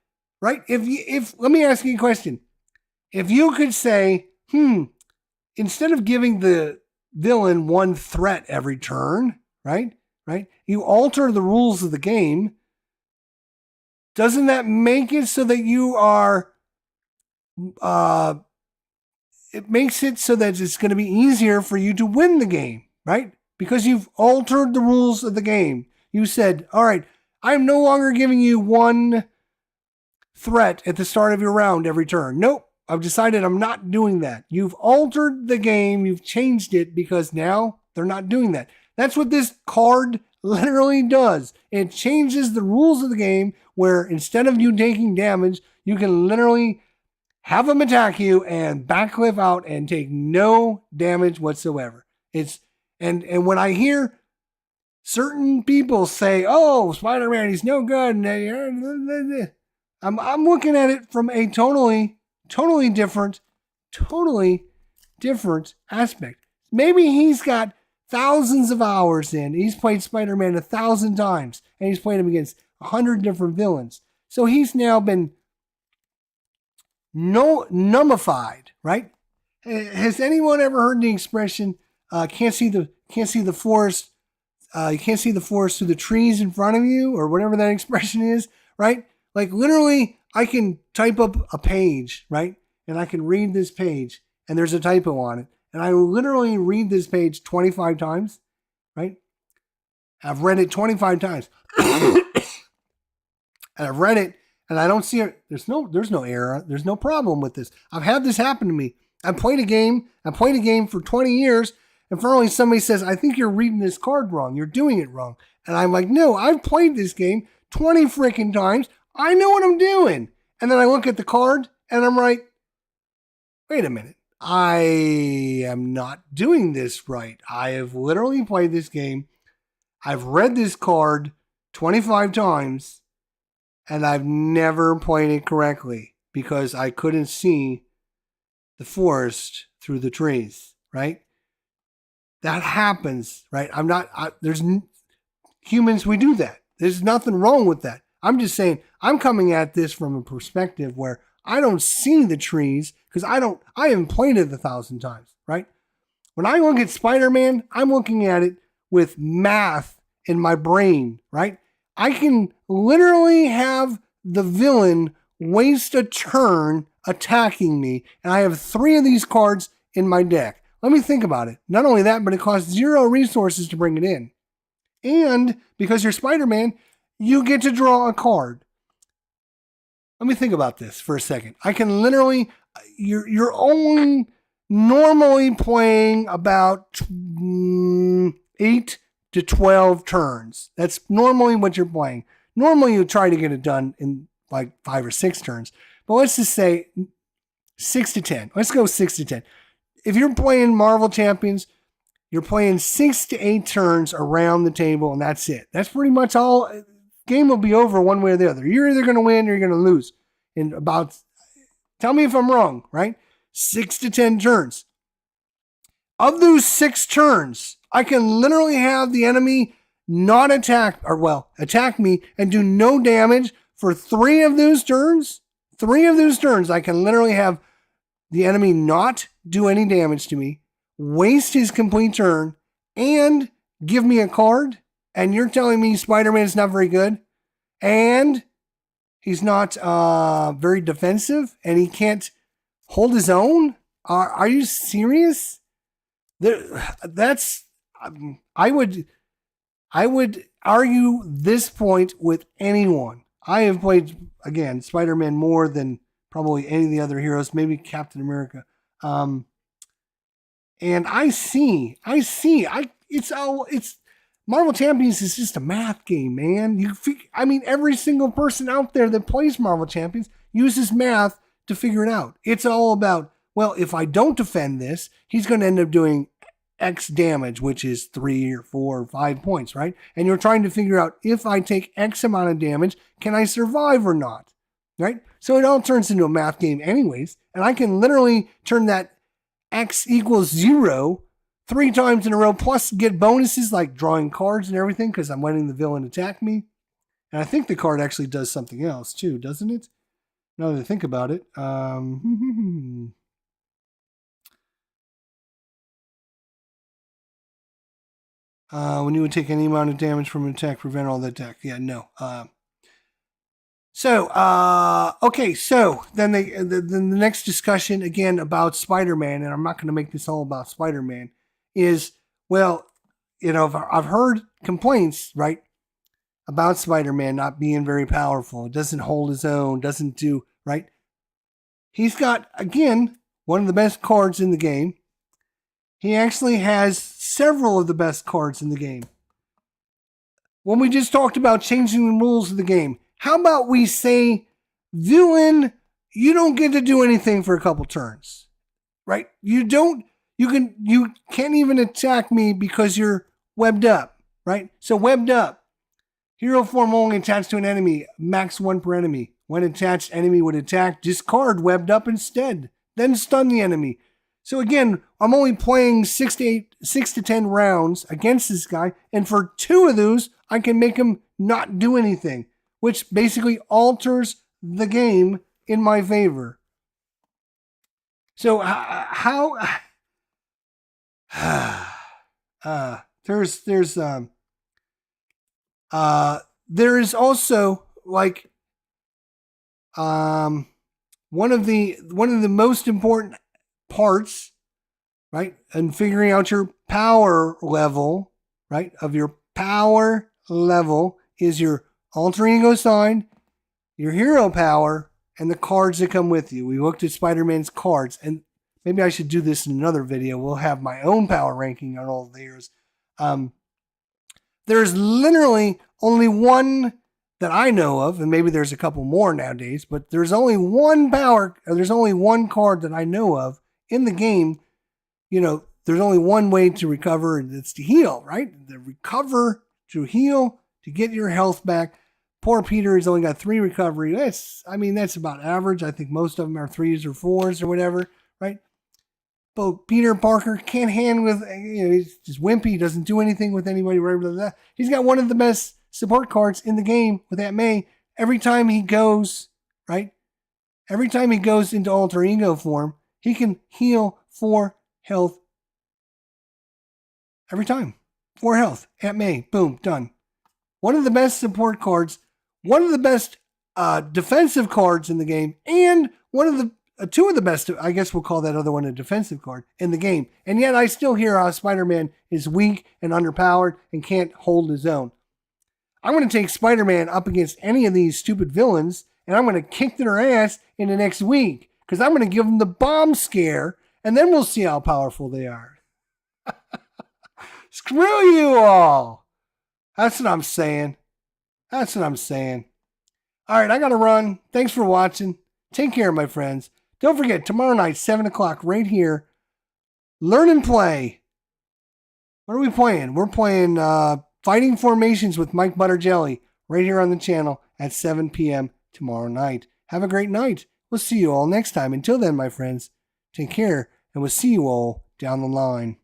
right? If let me ask you a question. If you could say, instead of giving the villain one threat every turn, right? You alter the rules of the game. Doesn't that make it so that you are, it makes it so that it's going to be easier for you to win the game, right? Because you've altered the rules of the game. You said, all right, I'm no longer giving you one threat at the start of your round every turn. Nope, I've decided I'm not doing that. You've altered the game. You've changed it because now they're not doing that. That's what this card literally does. It changes the rules of the game where instead of you taking damage, you can literally have them attack you and backflip out and take no damage whatsoever. And when I hear certain people say, "Oh, Spider-Man, he's no good," I'm looking at it from a totally different aspect. Maybe he's got thousands of hours in. He's played Spider-Man 1,000 times, and he's played him against 100 different villains. So he's now been numbified, right? Has anyone ever heard the expression, can't see the forest, you can't see the forest through the trees in front of you, or whatever that expression is, right? Like literally, I can type up a page, right? And I can read this page, and there's a typo on it. And I literally read this page 25 times, right? I've read it 25 times. And I've read it, and I don't see it. There's no error. There's no problem with this. I've had this happen to me. I played a game for 20 years, and finally somebody says, "I think you're reading this card wrong. You're doing it wrong." And I'm like, "No, I've played this game 20 freaking times. I know what I'm doing." And then I look at the card, and I'm like, wait a minute. I am not doing this right. I have literally played this game. I've read this card 25 times, and I've never played it correctly because I couldn't see the forest through the trees, right? That happens, right? Humans, we do that. There's nothing wrong with that. I'm just saying, I'm coming at this from a perspective where I don't see the trees because I haven't played it 1,000 times, right? When I look at Spider-Man, I'm looking at it with math in my brain, right? I can literally have the villain waste a turn attacking me, and I have 3 of these cards in my deck. Let me think about it. Not only that, but it costs 0 resources to bring it in. And because you're Spider-Man, you get to draw a card. Let me think about this for a second. I can literally, you're only normally playing about 8 to 12 turns. That's normally what you're playing. Normally you try to get it done in like 5 or 6 turns. But let's just say 6 to 10. Let's go 6 to 10. If you're playing Marvel Champions, you're playing 6 to 8 turns around the table, and that's it. That's pretty much all. Game will be over one way or the other. You're either going to win or you're going to lose. In about, tell me if I'm wrong, right? 6 to 10 turns. Of those 6 turns, I can literally have the enemy not attack, or well, attack me and do no damage for 3 of those turns. 3 of those turns, I can literally have the enemy not do any damage to me, waste his complete turn, and give me a card. And you're telling me Spider-Man is not very good, and he's not very defensive, and he can't hold his own? Are you serious? That's I would argue this point with anyone. I have played, again, Spider-Man more than probably any of the other heroes, maybe Captain America. And it's Marvel Champions is just a math game, man. Every single person out there that plays Marvel Champions uses math to figure it out. It's all about, well, if I don't defend this, he's going to end up doing X damage, which is 3 or 4 or 5 points, right? And you're trying to figure out, if I take X amount of damage, can I survive or not, right? So it all turns into a math game anyways, and I can literally turn that X equals 0 3 times in a row, plus get bonuses like drawing cards and everything because I'm letting the villain attack me. And I think the card actually does something else too, doesn't it? Now that I think about it. When you would take any amount of damage from an attack, prevent all the attack. Yeah, no. Okay, so then the next discussion again about Spider-Man, and I'm not going to make this all about Spider-Man, is, well, I've heard complaints, right, about Spider-Man not being very powerful. It doesn't hold his own, doesn't do, right? He's got, again, one of the best cards in the game. He actually has several of the best cards in the game. When we just talked about changing the rules of the game, how about we say, villain, you don't get to do anything for a couple turns, right? You can't even attack me because you're webbed up, right? So webbed up. Hero form only attached to an enemy, max 1 per enemy. When attached, enemy would attack, discard webbed up instead, then stun the enemy. So again, I'm only playing 6 to 10 rounds against this guy, and for 2 of those, I can make him not do anything, which basically alters the game in my favor. So there is also like one of the most important parts, right, and figuring out your power level, right, of your power level is your alter ego sign, your hero power, and the cards that come with you. We looked at Spider-Man's cards, and maybe I should do this in another video. We'll have my own power ranking on all the heroes. There's literally only one that I know of, and maybe there's a couple more nowadays, but there's only one there's only one card that I know of in the game. There's only one way to recover, and it's to heal, right? To recover, to heal, to get your health back. Poor Peter has only got 3 recovery. That's about average. I think most of them are 3s or 4s or whatever, right? But Peter Parker can't hang with, he's just wimpy. He doesn't do anything with anybody. Blah, blah, blah. He's got one of the best support cards in the game with Aunt May. Every time he goes, right? Every time he goes into alter ego form, he can heal 4 health. Every time. 4 health. Aunt May. Boom. Done. One of the best support cards. One of the best defensive cards in the game. And one of the 2 of the best, I guess we'll call that other one a defensive card in the game. And yet I still hear how Spider-Man is weak and underpowered and can't hold his own. I'm going to take Spider-Man up against any of these stupid villains, and I'm going to kick their ass in the next week because I'm going to give them the bomb scare, and then we'll see how powerful they are. Screw you all. That's what I'm saying. That's what I'm saying. All right, I got to run. Thanks for watching. Take care, my friends. Don't forget, tomorrow night, 7 o'clock, right here, Learn and Play. What are we playing? We're playing Fighting Formations with Mike Butterjelly right here on the channel at 7 p.m. tomorrow night. Have a great night. We'll see you all next time. Until then, my friends, take care, and we'll see you all down the line.